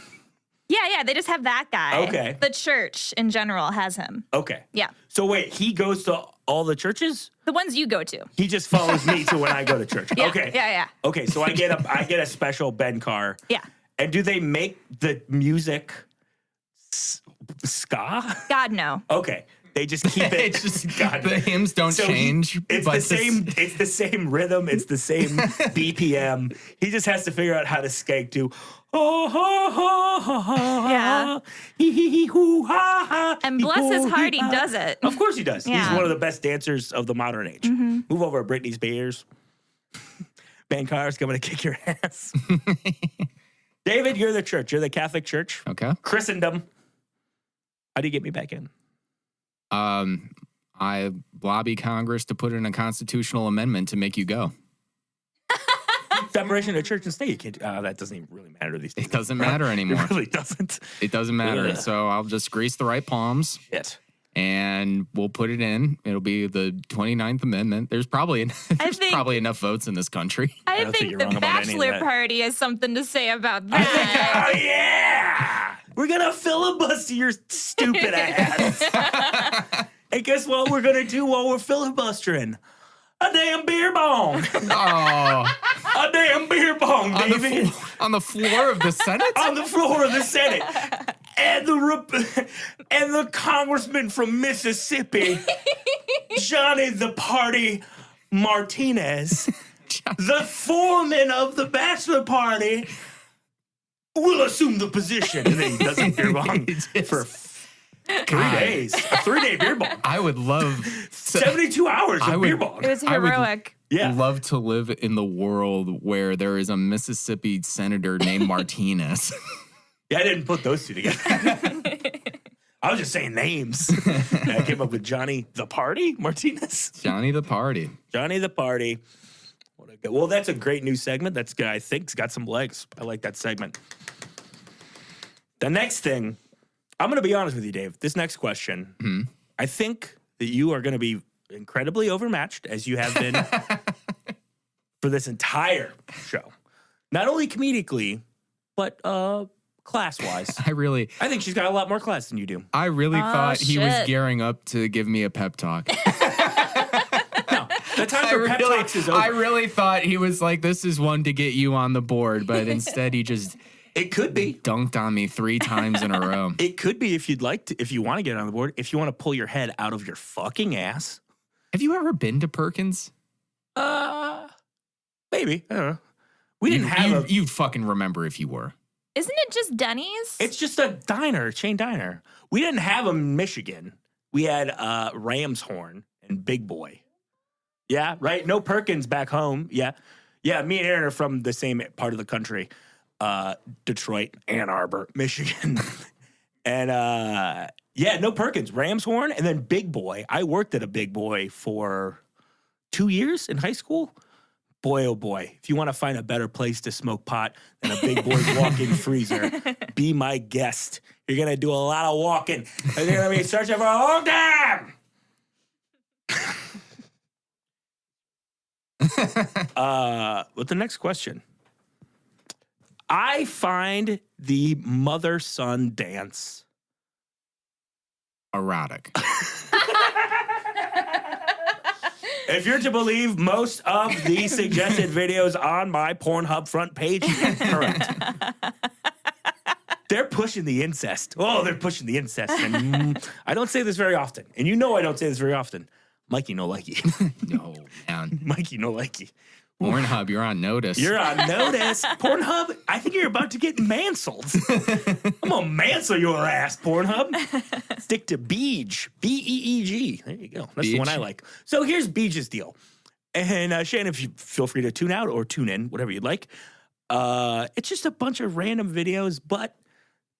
Yeah, they just have that guy. Okay. The church in general has him. Okay. Yeah. So wait, he goes to all the churches? The ones you go to. He just follows me to when I go to church. Yeah, Okay. Yeah. Okay, so I get a special Ben Carr. Yeah. And do they make the music ska? God, no. Okay. They just keep it. It's just the hymns don't change. It's the same. It's the same rhythm. It's the same BPM. He just has to figure out how to skank to. Yeah. And bless his heart, he does it. Of course he does. Yeah. He's one of the best dancers of the modern age. Move over, Britney's Bears. Ben Carr's coming to kick your ass. David, you're the church. You're the Catholic Church. Okay. Christendom. How do you get me back in? I lobby Congress to put in a constitutional amendment to make you go. Separation of church and state. You can't. That doesn't even really matter these days. It doesn't matter anymore. It really doesn't. It doesn't matter. Ugh. So I'll just grease the right palms. Shit. And we'll put it in. It'll be the 29th Amendment. There's probably probably enough votes in this country. I don't think think you're the wrong about any of bachelor that. party has something to say about that. Oh yeah! We're gonna filibuster your stupid ass. And guess what we're gonna do while we're filibustering? A damn beer bong. Oh, A damn beer bong, Davey. on the floor of the Senate? On the floor of the Senate. And the congressman from Mississippi, Johnny the Party Martinez, the foreman of the bachelor party, will assume the position. And then he doesn't beer bong for 3 days. A 3-day beer bong. I would love 72 hours of beer bong. It was I would- heroic. Yeah. love to live in the world where there is a Mississippi senator named Martinez. Yeah, I didn't put those two together. I was just saying names. I came up with Johnny the Party Martinez. Johnny the Party. Johnny the Party. Well, that's a great new segment. That's good. I think it's got some legs. I like that segment. The next thing, I'm going to be honest with you, Dave. This next question, I think that you are going to be incredibly overmatched, as you have been for this entire show. Not only comedically, but class-wise. I think she's got a lot more class than you do. I really thought he was shit. gearing up to give me a pep talk. The time for pep talks is over. I really thought he was like, this is one to get you on the board, but instead he just It could be. dunked on me 3 times in a row. It could be if you'd like to, if you want to get on the board, if you want to pull your head out of your fucking ass. Have you ever been to Perkins? Maybe. I don't know. We didn't have You'd fucking remember if you were. Isn't it just Denny's? It's just a diner, chain diner. We didn't have them in Michigan. We had Ram's Horn and Big Boy. Yeah, right? No Perkins back home. Yeah. Yeah, me and Aaron are from the same part of the country. Detroit, Ann Arbor, Michigan. And yeah, no Perkins. Ram's Horn and then Big Boy. I worked at a Big Boy for 2 years in high school. Boy, oh boy, if you want to find a better place to smoke pot than a Big Boy's walk-in freezer, be my guest. You're going to do a lot of walking. And you're going to be searching for a long time. With the next question. I find the mother-son dance Erotic. If you're to believe most of the suggested videos on my Pornhub front page, correct. They're pushing the incest. Oh, they're pushing the incest. And I don't say this very often. And you know I don't say this very often. Mikey no likey. No, man. Mikey no likey. Pornhub, you're on notice. You're on notice. Pornhub, I think you're about to get mansled. I'm going to mansle your ass, Pornhub. Stick to Beej. B-E-E-G. There you go. That's the Beej. one I like. So here's Beej's deal. And Shannon, if you feel free to tune out or tune in, whatever you'd like. It's just a bunch of random videos, but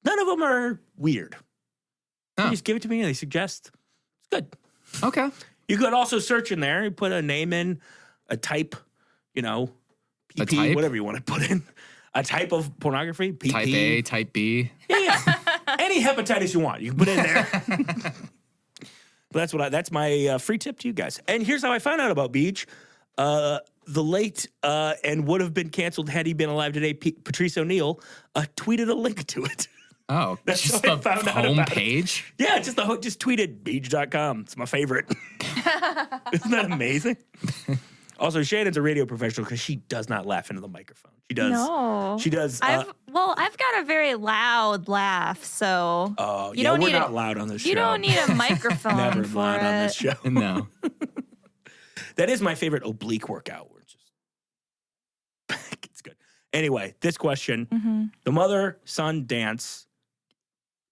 none of them are weird. Oh. They just give it to me and they suggest. It's good. Okay. You could also search in there. You put a name in, a type, you know, PP, A type? whatever you want to put in. A type of pornography, PP. Type A, type B. Yeah. Any hepatitis you want, you can put in there. But that's my free tip to you guys. And here's how I found out about Beej. The late and would have been canceled had he been alive today, Patrice O'Neill, tweeted a link to it. Oh, That's just how I the found out about it. homepage? Yeah, just tweeted Beej.com. It's my favorite. Isn't that amazing? Also, Shannon's a radio professional because she does not laugh into the microphone. She does. No. She does. I've got a very loud laugh, so Oh, you yeah, don't we're need not a, loud on this show. you don't need a microphone Never for loud it. on this show. No. That is my favorite oblique workout. Where it's just it's good. Anyway, this question: the mother-son dance.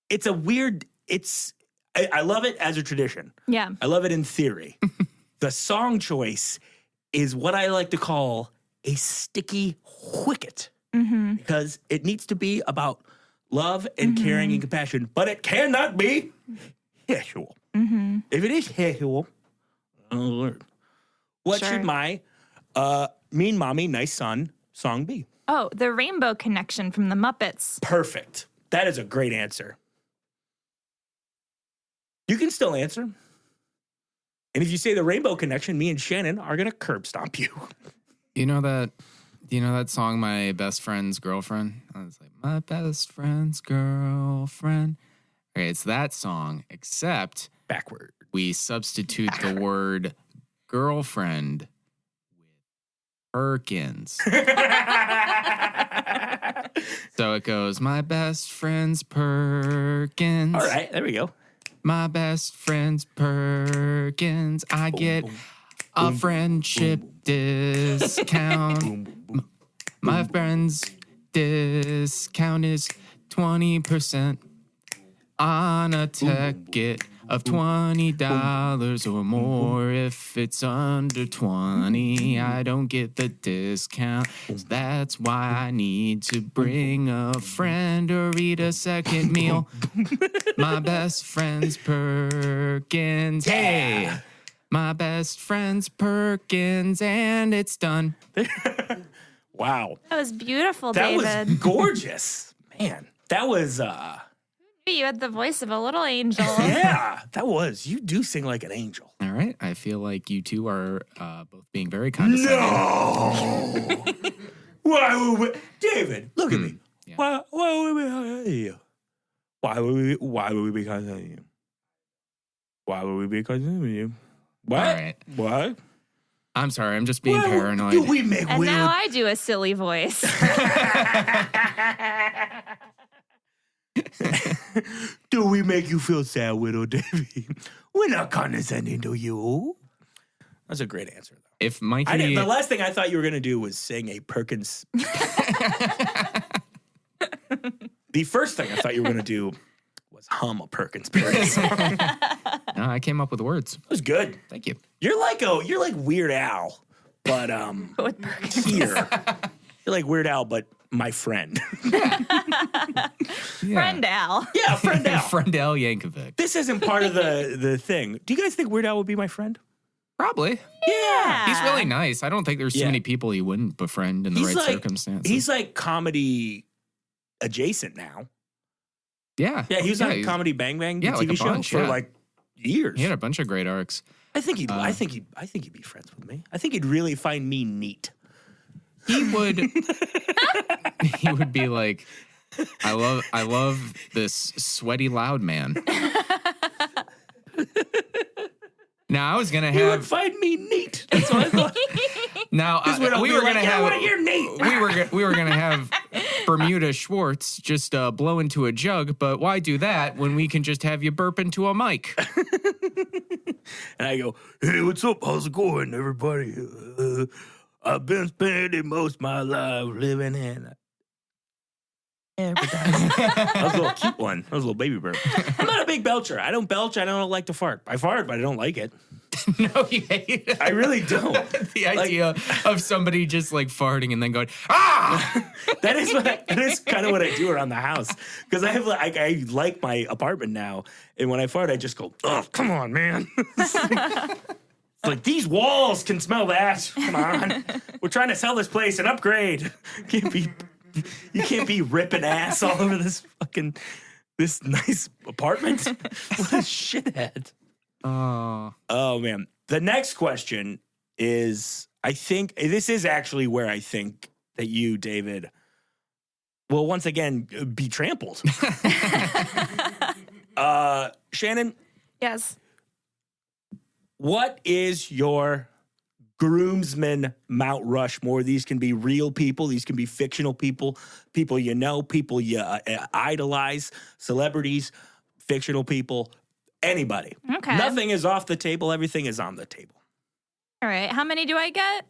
It's a weird. I love it as a tradition. Yeah. I love it in theory. The song choice is what I like to call a sticky wicket because it needs to be about love and caring and compassion, but it cannot be sexual. If it is sexual, oh Lord, what Sure. should my mean mommy, nice son song be? Oh, the Rainbow Connection from the Muppets. Perfect. That is a great answer. You can still answer. And if you say the Rainbow Connection, me and Shannon are going to curb stomp you. You know that song, My Best Friend's Girlfriend? I was like, my best friend's girlfriend. Okay, it's that song, except Backward. we substitute the word girlfriend with Perkins. So it goes, my best friend's Perkins. All right, there we go. My best friend's Perkins. I get a friendship discount. My friend's discount is 20%. on a ticket of $20 or more. If it's under 20, I don't get the discount. So that's why I need to bring a friend or eat a second meal. My best friend's Perkins. Hey, my best friend's Perkins, and it's done. Wow. That was beautiful, That David. was gorgeous. Man, that was, You had the voice of a little angel. yeah, that was. You do sing like an angel. All right. I feel like you two are both being very condescending. No! Why would we, David, look at me. Yeah. Why would we condescend you? Why would we be condescending you? Why would we be condescending you? What? All right. What? I'm sorry. I'm just being paranoid. Do we make And weird? now I do a silly voice. Do we make you feel sad, Widow Davy? We're not condescending to you. That's a great answer, though. If Mikey... The last thing I thought you were going to do was sing a Perkins. The first thing I thought you were going to do was hum a Perkins parody song. No, I came up with words. It was good. Thank you. You're like Weird Al, but With Perkins. here. You're like Weird Al, but my friend. Friend Al. Yeah, friend Al. Friend Al Yankovic. This isn't part of the thing. Do you guys think Weird Al would be my friend? Probably. Yeah. He's really nice. I don't think there's too Yeah. many people he wouldn't befriend in the right circumstances. He's like comedy adjacent now. Yeah. Yeah, he was on he's- Comedy Bang Bang, the Yeah, like TV a show, bunch, for yeah. like years. He had a bunch of great arcs. I think he'd be friends with me. I think he'd really find me neat. He would he would be like, I love this sweaty loud man. Now I was gonna He would have find me neat. That's what I thought. now We were gonna have. You're neat. we were gonna have Bermuda Schwartz just blow into a jug, but why do that when we can just have you burp into a mic? And I go, hey, what's up? How's it going, everybody? I've been spending most of my life living in. That was a little cute one. That was a little baby burp. I'm not a big belcher. I don't belch. I don't like to fart. I fart, but I don't like it. No, you hate it. I really don't. The idea of somebody just like farting and then going, ah! That is kind of what I do around the house, because I have I like my apartment now, and when I fart, I just go, oh, come on, man. It's like these walls can smell that. Come on, we're trying to sell this place and upgrade. You can't be ripping ass all over this nice apartment. What a shithead. Oh man. The next question is, I think this is actually where I think that you, David, will once again be trampled. Shannon, Yes. what is your groomsman Mount Rushmore? These can be real people. These can be fictional people, people you know, people you idolize, celebrities, fictional people, anybody. Okay. Nothing is off the table. Everything is on the table. All right. How many do I get?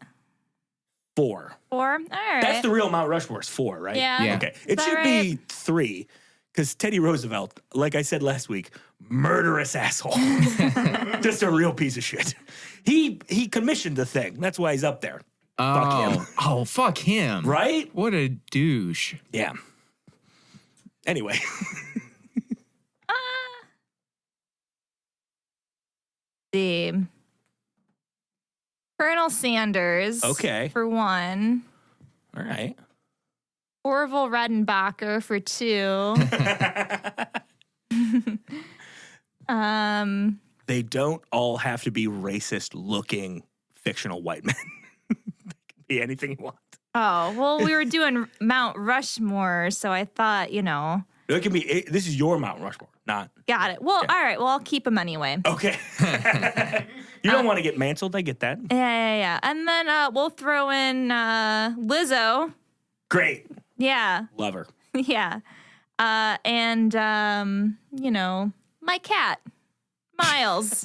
4. 4. All right. That's the real Mount Rushmore is 4, right? Yeah. Yeah. Okay. It that should right? be 3, because Teddy Roosevelt, like I said last week, murderous asshole. Just a real piece of shit. He commissioned the thing. That's why he's up there. Fuck him. Oh, fuck him. Right? What a douche. Yeah. Anyway. See. Colonel Sanders. Okay. For 1. All right. Orville Redenbacher for 2. They don't all have to be racist looking fictional white men. They can be anything you want. Oh, well, we were doing Mount Rushmore, so I thought, It can be. This is your Mount Rushmore, not. got it. Well, all right. Well, I'll keep them anyway. Okay. You don't want to get mantled. I get that. Yeah. And then we'll throw in Lizzo. Great. Yeah. Love her. Yeah. And, my cat, Miles.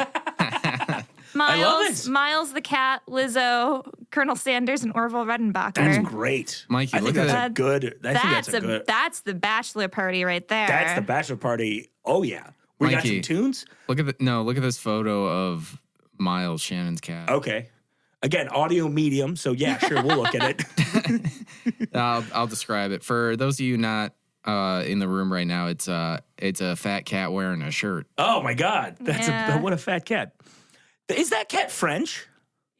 Miles, I love it. Miles the cat, Lizzo, Colonel Sanders, and Orville Redenbacher. That's great. Mikey, I think look at that's that. a good. I think that's a good. That's the bachelor party right there. That's the bachelor party. Oh yeah, we got Mikey. some tunes. Look at this photo of Miles, Shannon's cat. Okay, again, audio medium. So yeah, sure, we'll look at it. I'll describe it for those of you not in the room right now. It's a fat cat wearing a shirt. Oh my God, that's Yeah. what a fat cat. Is that cat French?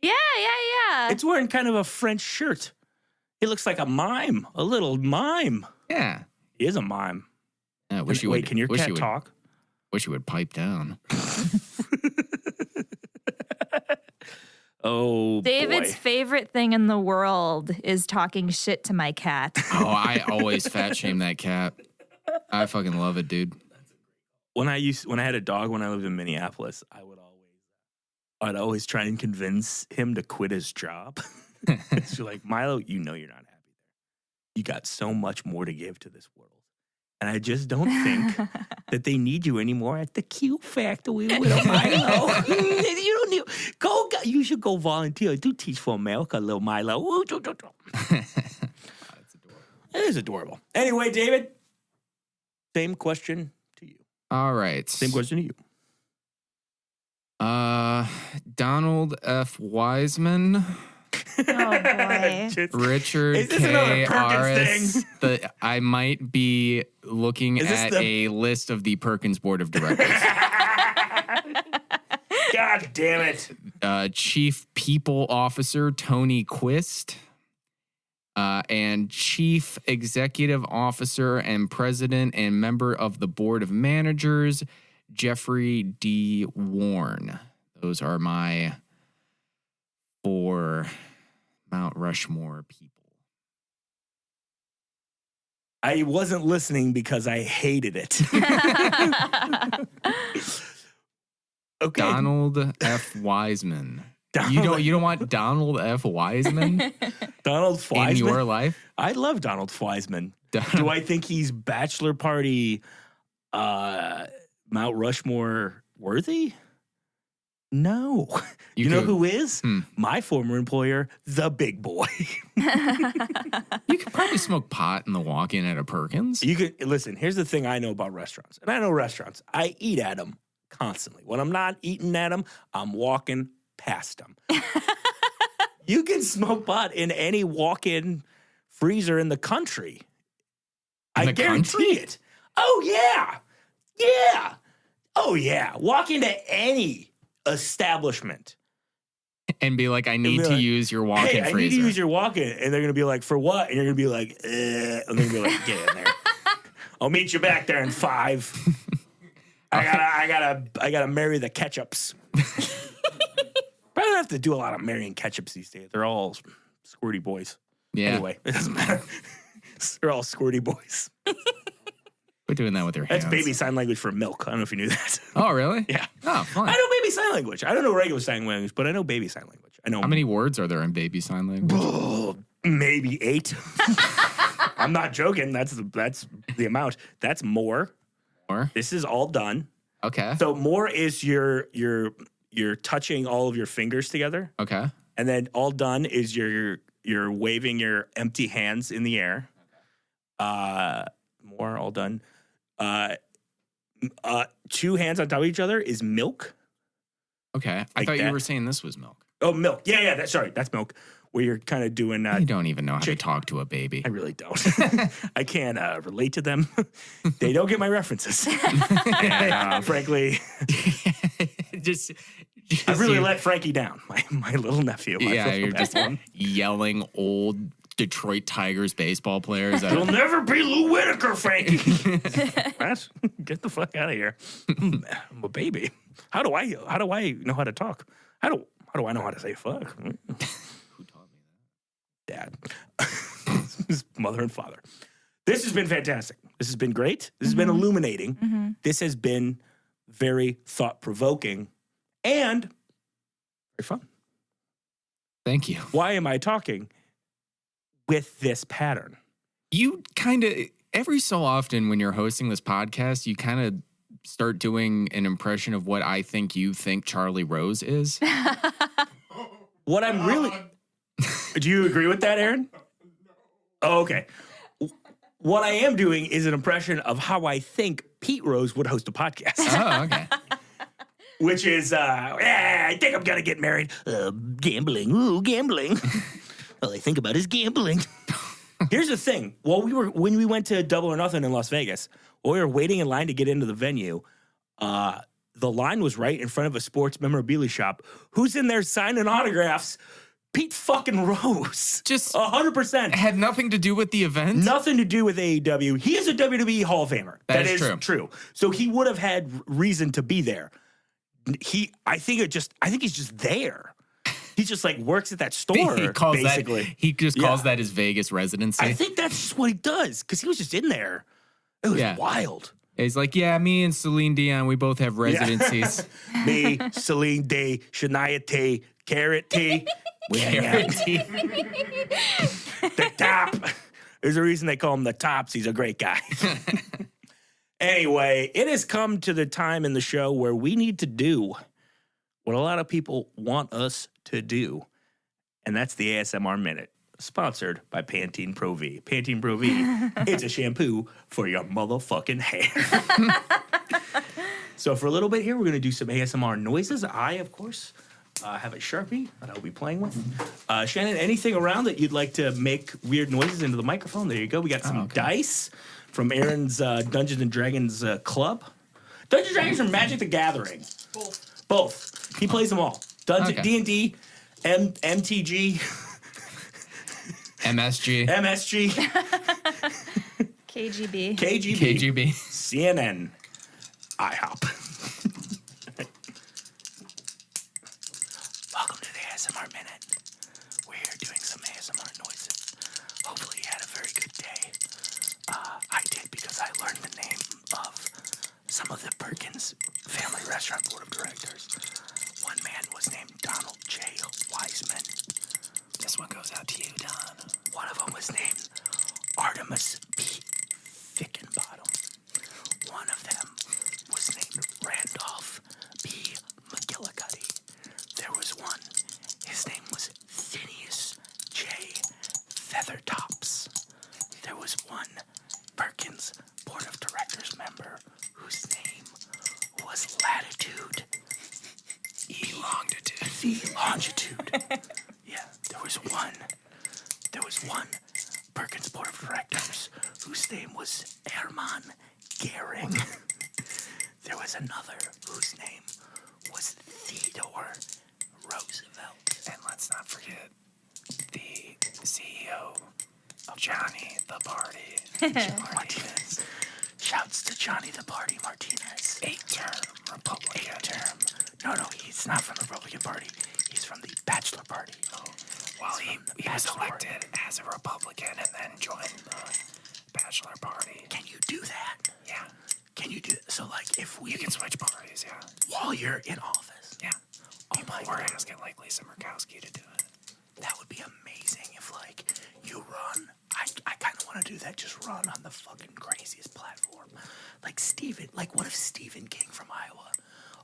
Yeah. It's wearing kind of a French shirt. He looks like a mime, a little mime. Yeah. He is a mime. Yeah, wish you Wait, would, can your wish cat you would, talk? Wish you would pipe down. Oh, David's boy. favorite thing in the world is talking shit to my cat. Oh, I always fat shame that cat. I fucking love it, dude. When I had a dog when I lived in Minneapolis, I'd always try and convince him to quit his job. So like, Milo, you know you're not happy there. You got so much more to give to this world. And I just don't think that they need you anymore at the Q Factory with a Milo. You don't need go. You should go volunteer. Do Teach for America, little Milo. Ooh, That's adorable. It is adorable. Anyway, David, same question to you. All right. Same question to you. Donald F. Wiseman, Oh boy. Richard Is this another K. Perkins Aris. I might be looking Is this at the- a list of the Perkins Board of Directors. God damn it. Chief People Officer Tony Quist, and Chief Executive Officer and President and member of the Board of Managers, Jeffrey D. Warren. Those are my 4 Mount Rushmore people. I wasn't listening because I hated it. Okay. Donald F. Wiseman. Donald- You don't want Donald F. Wiseman Donald in Fleisman. your life? I love Donald Fleisman. Do I think he's bachelor party Mount Rushmore worthy? No. You know could- who is? My former employer, the big boy. You could probably smoke pot in the walk-in at a Perkins. You could listen, here's the thing I know about restaurants. And I know restaurants. I eat at them constantly. When I'm not eating at them, I'm walking past them. You can smoke pot in any walk-in freezer in the country. I guarantee it. Oh, yeah. Yeah. Oh, yeah. Walk into any establishment. And be like, I need be to like, use your walk-in Hey, I freezer. need to use your walk-in. And they're going to be like, for what? And you're going to be like, and they're going to be like, get in there. I'll meet you back there in 5. I gotta marry the ketchups. But I don't have to do a lot of marrying ketchups these days. They're all squirty boys. Yeah. Anyway, it doesn't matter. They're all squirty boys. Quit doing that with your hands. That's baby sign language for milk. I don't know if you knew that. Oh, really? Yeah. Oh, fun. I know baby sign language. I don't know regular sign language, but I know baby sign language. I know How many words are there in baby sign language? maybe 8. I'm not joking. That's the amount. That's more. More? This is all done. Okay. So more is you're touching all of your fingers together, Okay. and then all done is you're waving your empty hands in the air. More all done. 2 hands on top of each other is milk. Okay. I Like thought you that. were saying this was milk. Oh, milk. Yeah. That's milk. Where you're kind of doing. You don't even know how to talk to a baby. I really don't. I can't relate to them. They don't get my references. And, frankly, just I've really you- let Frankie down. My little nephew. I Yeah, feel you're bad just for him. yelling old Detroit Tigers baseball players. You'll never be Lou Whitaker, Frankie. What? Get the fuck out of here. I'm a baby. How do I know how to talk? How do I know how to say fuck? Who taught me Dad. His mother and father. This has been fantastic. This has been great. This has been illuminating. This has been very thought-provoking and very fun. Thank you. Why am I talking with this pattern? You kind of, every so often when you're hosting this podcast, you kind of start doing an impression of what I think you think Charlie Rose is? What I'm really... Do you agree with that, Aaron? Oh, okay. What I am doing is an impression of how I think Pete Rose would host a podcast. Oh, okay. Which is, I think I'm going to get married. Gambling. Ooh, gambling. All I think about is gambling. Here's the thing. When we went to Double or Nothing in Las Vegas, while we were waiting in line to get into the venue, the line was right in front of a sports memorabilia shop. Who's in there signing autographs? Pete fucking Rose. Just 100%. Had nothing to do with the event? Nothing to do with AEW. He is a WWE Hall of Famer. That is true. So he would have had reason to be there. I think he's just there. He just like works at that store. He calls basically. that his Vegas residency. I think that's just what he does because he was just in there. It was wild. He's like, yeah, me and Celine Dion, we both have residencies. Me, Celine Day, Shania T, Carrot T. Carrot T. The top. There's a reason they call him the Tops. He's a great guy. Anyway, it has come to the time in the show where we need to do what a lot of people want us to do, and that's the ASMR Minute, sponsored by Pantene Pro V. Pantene Pro V, it's a shampoo for your motherfucking hair. So for a little bit here, we're going to do some ASMR noises. I, of course, have a Sharpie that I'll be playing with. Shannon, anything around that you'd like to make weird noises into the microphone? There you go. We got some dice from Aaron's Dungeons & Dragons club. Dungeons & Dragons or Magic the Gathering? Both. He plays them all. D&D, MTG. MSG. KGB. CNN. IHOP. Welcome to the ASMR Minute. We're doing some ASMR noises. Hopefully you had a very good day. I did because I learned the name of some of the Perkins Family Restaurant Board of Directors. One man was named Donald J. Wiseman. This one goes out to you, Don. One of them was named Artemis P. Fickenbottom. One of them was named Randolph B. McGillicuddy. There was one. His name was Phineas J. Feathertops. There was one Perkins Board of Directors member whose name was Latitude E. Longitude. V. Longitude. Yeah, there was one Perkins Board of Directors whose name was Hermann Goering. There was another whose name was Theodore Roosevelt. And let's not forget the CEO, Johnny the Party. Martinez. Shouts to Johnny the Party Martinez. 8-term Republican. 8-term. No, he's not from the Republican Party. He's from the Bachelor Party. Oh. Well, he was elected as a Republican and then joined the Bachelor Party. Can you do that? Yeah. Can you do that? So, like, if we... You can switch parties, yeah. While you're in office? Yeah. People We're asking, like, Lisa Murkowski to do it. That would be amazing if, like, you run... I kind of want to do that. Just run on the fucking craziest platform. Like Stephen... Like, what if Stephen King from Iowa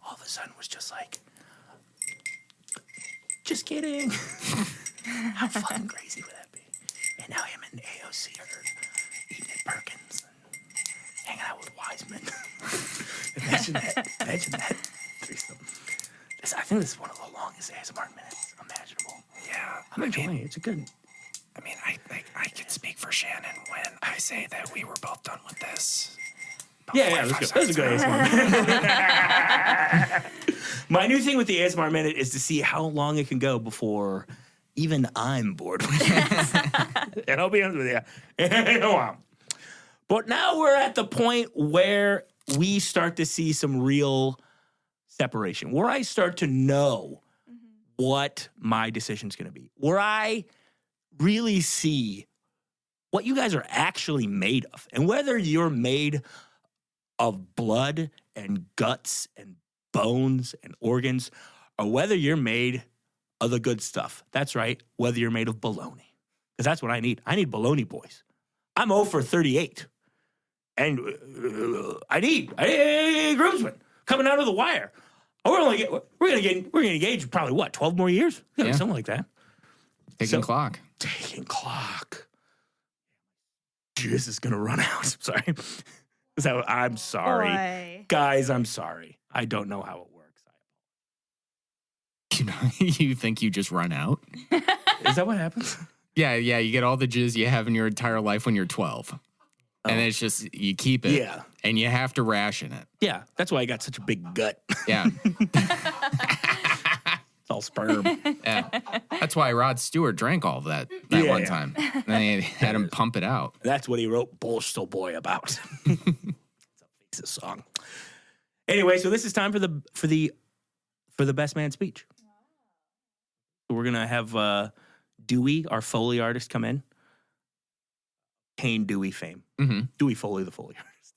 all of a sudden was just like... Just kidding. How fucking crazy would that be? And now him and AOC are eating at Perkins and hanging out with Wiseman. Imagine that threesome. I think this is one of the longest ASMR minutes imaginable. Yeah. I'm enjoying it. It's a good... I mean, I can speak for Shannon when I say that we were both done with this. Yeah, that's a good ASMR minute. My new thing with the ASMR minute is to see how long it can go before even I'm bored with it. And I'll be honest with you. But now we're at the point where we start to see some real separation, where I start to know what my decision's going to be, where I really see what you guys are actually made of, and whether you're made of blood and guts and bones and organs, or whether you're made of the good stuff. That's right, whether you're made of bologna. Because that's what I need. I need Bologna Boys. I'm 0 for 38. and I need a groomsman coming out of the wire. We're gonna engage probably what 12 more years, something like that. Taking clock. This is gonna run out. Sorry. I'm sorry, Boy. guys. I'm sorry. I don't know how it works. You think you just run out? Is that what happens? Yeah. You get all the jizz you have in your entire life when you're 12. And it's just, you keep it. Yeah. And you have to ration it. Yeah. That's why I got such a big gut. Yeah. It's all sperm. Yeah. That's why Rod Stewart drank all of that one time. And then he had him pump it out. That's what he wrote Postal Boy about. It's a Faces song. Anyway, so this is time for the best man speech. We're gonna have Dewey, our Foley artist, come in. Kane Dewey fame. Mm-hmm. Dewey Foley, the Foley artist.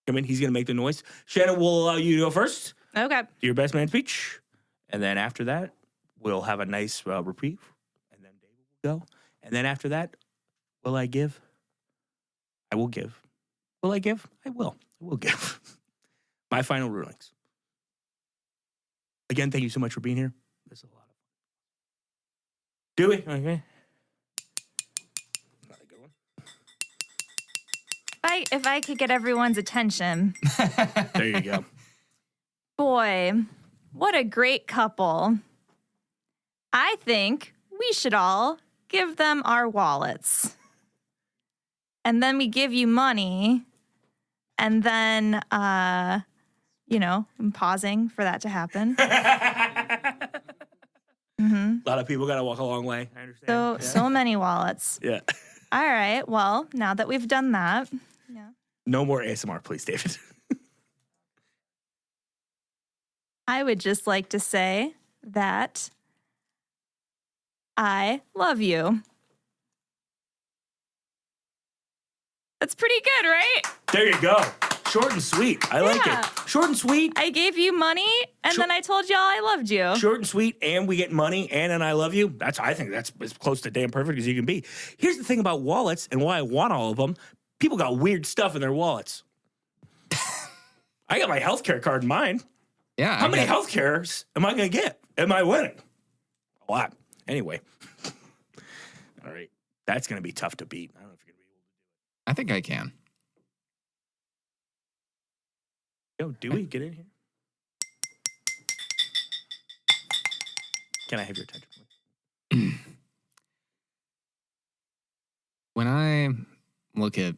Come in. He's gonna make the noise. Shannon will allow you to go first. Okay. Do your best man speech, and then after that, we'll have a nice reprieve, and then David will go, and then after that, will I give? I will give. Will I give? I will. I will give. My final rulings. Again, thank you so much for being here. This is a lot of fun. Dewey, okay. Not a good one. If I could get everyone's attention. There you go. Boy, what a great couple. I think we should all give them our wallets. And then we give you money. And then, I'm pausing for that to happen. A lot of people got to walk a long way. I understand. So many wallets. Yeah. All right. Well, now that we've done that. Yeah. No more ASMR, please, David. I would just like to say that I love you. That's pretty good, right? There you go. Short and sweet. I like it. Short and sweet. I gave you money, and then I told y'all I loved you. Short and sweet, and we get money, and I love you. I think that's as close to damn perfect as you can be. Here's the thing about wallets and why I want all of them. People got weird stuff in their wallets. I got my healthcare card in mine. Yeah. How many healthcares am I going to get? Am I winning? A lot. Anyway. All right. That's going to be tough to beat. I don't know if you're going to be able to do it. I think I can. Yo, Dewey, get in here. Can I have your attention, please? When I look at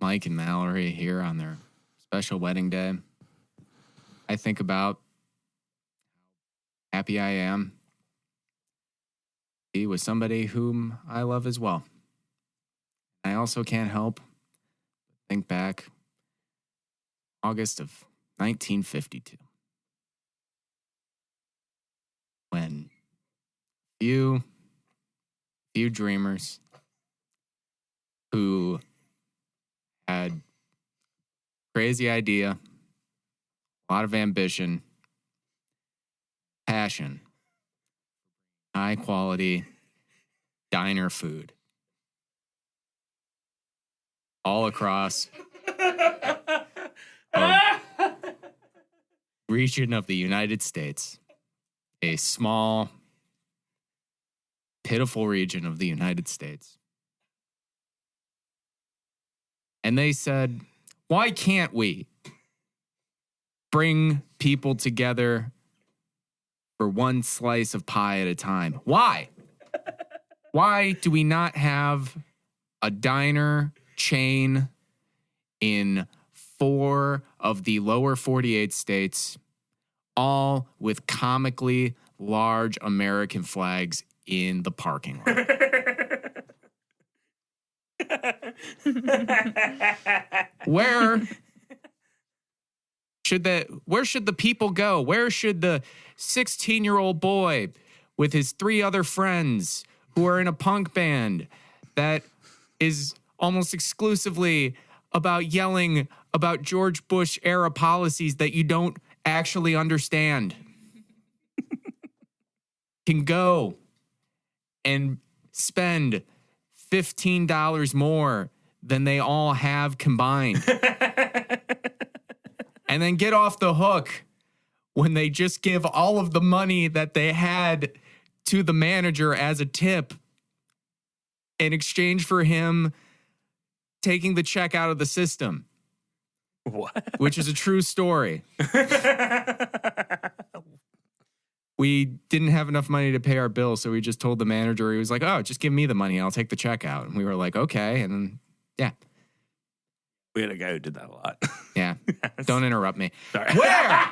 Mike and Mallory here on their special wedding day, I think about how happy I am to be with somebody whom I love as well. I also can't help but think back August of 1952, when few dreamers who had crazy idea, a lot of ambition, passion, high quality diner food all across a region of the United States, a small, pitiful region of the United States. And they said, why can't we bring people together for one slice of pie at a time? Why? Why do we not have a diner chain in 4 of the lower 48 states, all with comically large American flags in the parking lot? Where should the people go? Where should the 16-year-old boy with his 3 other friends who are in a punk band that is almost exclusively about yelling about George Bush era policies that you don't actually understand can go and spend $15 more than they all have combined. And then get off the hook when they just give all of the money that they had to the manager as a tip in exchange for him taking the check out of the system. What? Which is a true story. We didn't have enough money to pay our bill, so we just told the manager, he was like, oh, just give me the money. I'll take the check out. And we were like, okay. And then, yeah. We had a guy who did that a lot. Yeah. Don't interrupt me. Sorry. Where?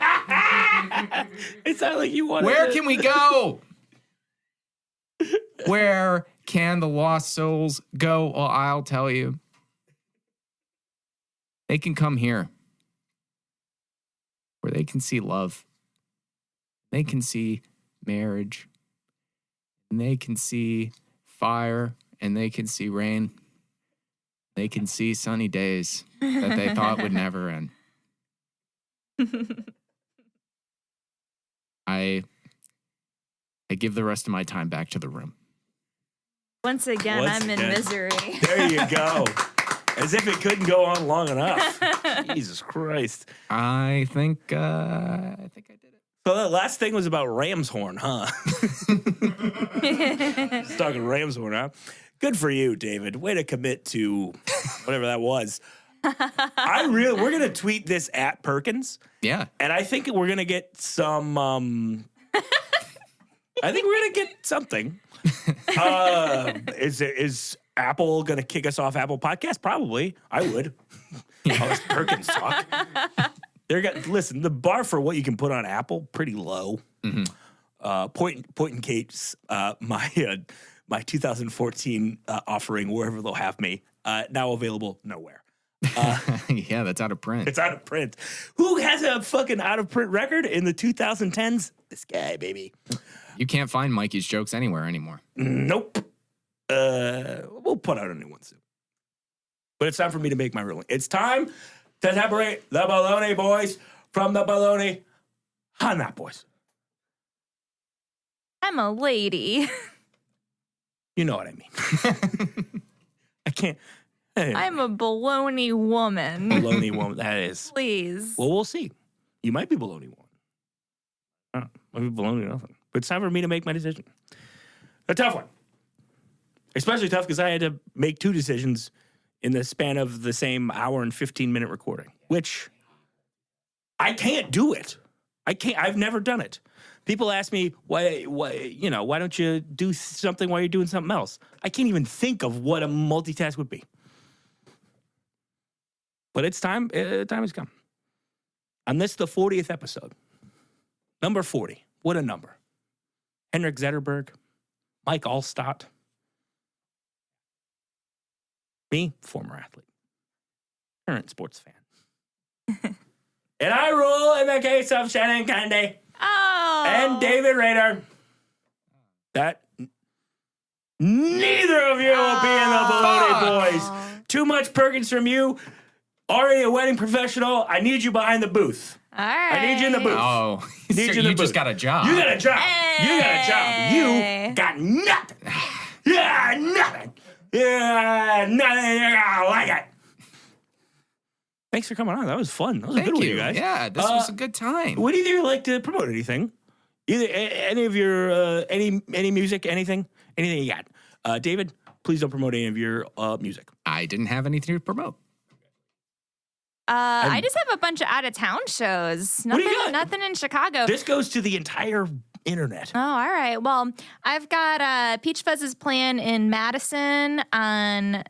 It sounded like you wanted Where can we go? Where can the lost souls go? Well, I'll tell you. They can come here, where they can see love. They can see marriage. And they can see fire. And they can see rain. They can see sunny days that they thought would never end. I give the rest of my time back to the room. Once again, I'm in misery. There you go. As if it couldn't go on long enough. Jesus Christ. I think I did it. So that last thing was about ram's horn, huh? Just talking ram's horn, huh? Good for you, David. Way to commit to whatever that was. We're gonna tweet this at Perkins. Yeah. And I think we're gonna get some I think we're gonna get something. Is Apple gonna kick us off Apple Podcast? Probably. I would. All this Perkins talk. Listen, the bar for what you can put on Apple, pretty low. Mm-hmm. Point in case, my 2014 offering, wherever they'll have me, now available nowhere. Yeah, that's out of print. It's out of print. Who has a fucking out of print record in the 2010s? This guy, baby. You can't find Mikey's jokes anywhere anymore. Nope. We'll put out a new one soon. But it's time for me to make my ruling. It's time to separate the Bologna Boys from the Bologna Hot Boys. I'm a lady. You know what I mean. I can't. I'm a baloney woman. Baloney woman, that is. Please. Well, we'll see. You might be baloney woman. I don't know. Maybe baloney nothing. But it's time for me to make my decision. A tough one. Especially tough because I had to make two decisions in the span of the same hour and 15-minute recording, which I can't do it. I've never done it. People ask me, why don't you do something while you're doing something else? I can't even think of what a multitask would be. But it's time. Time has come. On this, the 40th episode. Number 40. What a number. Henrik Zetterberg. Mike Allstott. Me, former athlete. Current sports fan. And I rule in the case of Shannon Candy. Oh. And David Rader. That neither of you will be in the Bologna Boys. Too much Perkins from you. Already a wedding professional. I need you behind the booth. All right. I need you in the booth. Oh, so you just got a job. You got a job. Hey. You got a job. You got nothing. Yeah, nothing. Yeah, nothing. I like it. Thanks for coming on. That was fun. That was a good one, you guys. Yeah, this was a good time. Would either of you like to promote anything? Either any of your any music, anything you got. David, please don't promote any of your music. I didn't have anything to promote. I just have a bunch of out of town shows. What do you got? Nothing in Chicago. This goes to the entire internet. Oh, all right. Well, I've got Peach Fuzz's playing in Madison on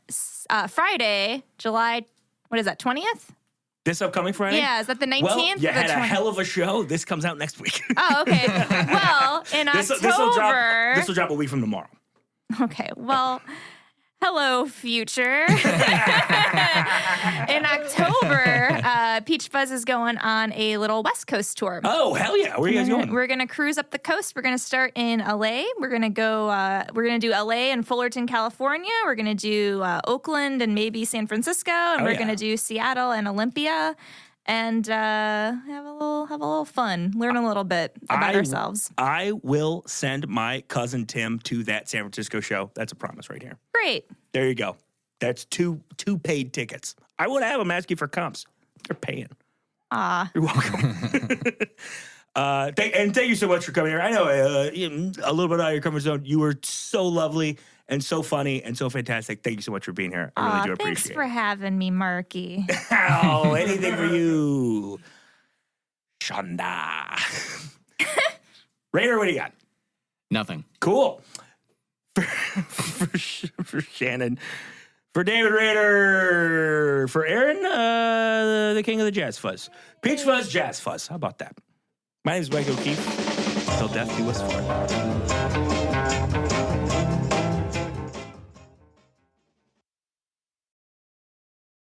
Friday, July, 20th? This upcoming Friday? Yeah, is that the 19th? Well, you had a 20th? hell of a show. This comes out next week. Oh, okay. Well, in October. This will drop a week from tomorrow. Okay, well, hello, future. In October, Peach Fuzz is going on a little West Coast tour. Oh, hell yeah. Where are you guys going? We're going to cruise up the coast. We're going to start in LA. We're going to do LA and Fullerton, California. We're going to do Oakland and maybe San Francisco. And we're going to do Seattle and Olympia. And have a little fun, learn a little bit about ourselves. I will send my cousin Tim to that San Francisco show. That's a promise right here. Great. There you go. That's two paid tickets. I would have them ask you for comps. They're paying. You're welcome. Thank you so much for coming here. I know a little bit out of your comfort zone. You were so lovely and so funny and so fantastic. Thank you so much for being here. I really do appreciate it. Thanks for having me, Marky. Oh, anything for you. Shonda. Rader, what do you got? Nothing. Cool. For Shannon. For David Rader. For Aaron, the king of the jazz fuzz. Peach fuzz, jazz fuzz. How about that? My name is Mike O'Keefe. Till death do us part.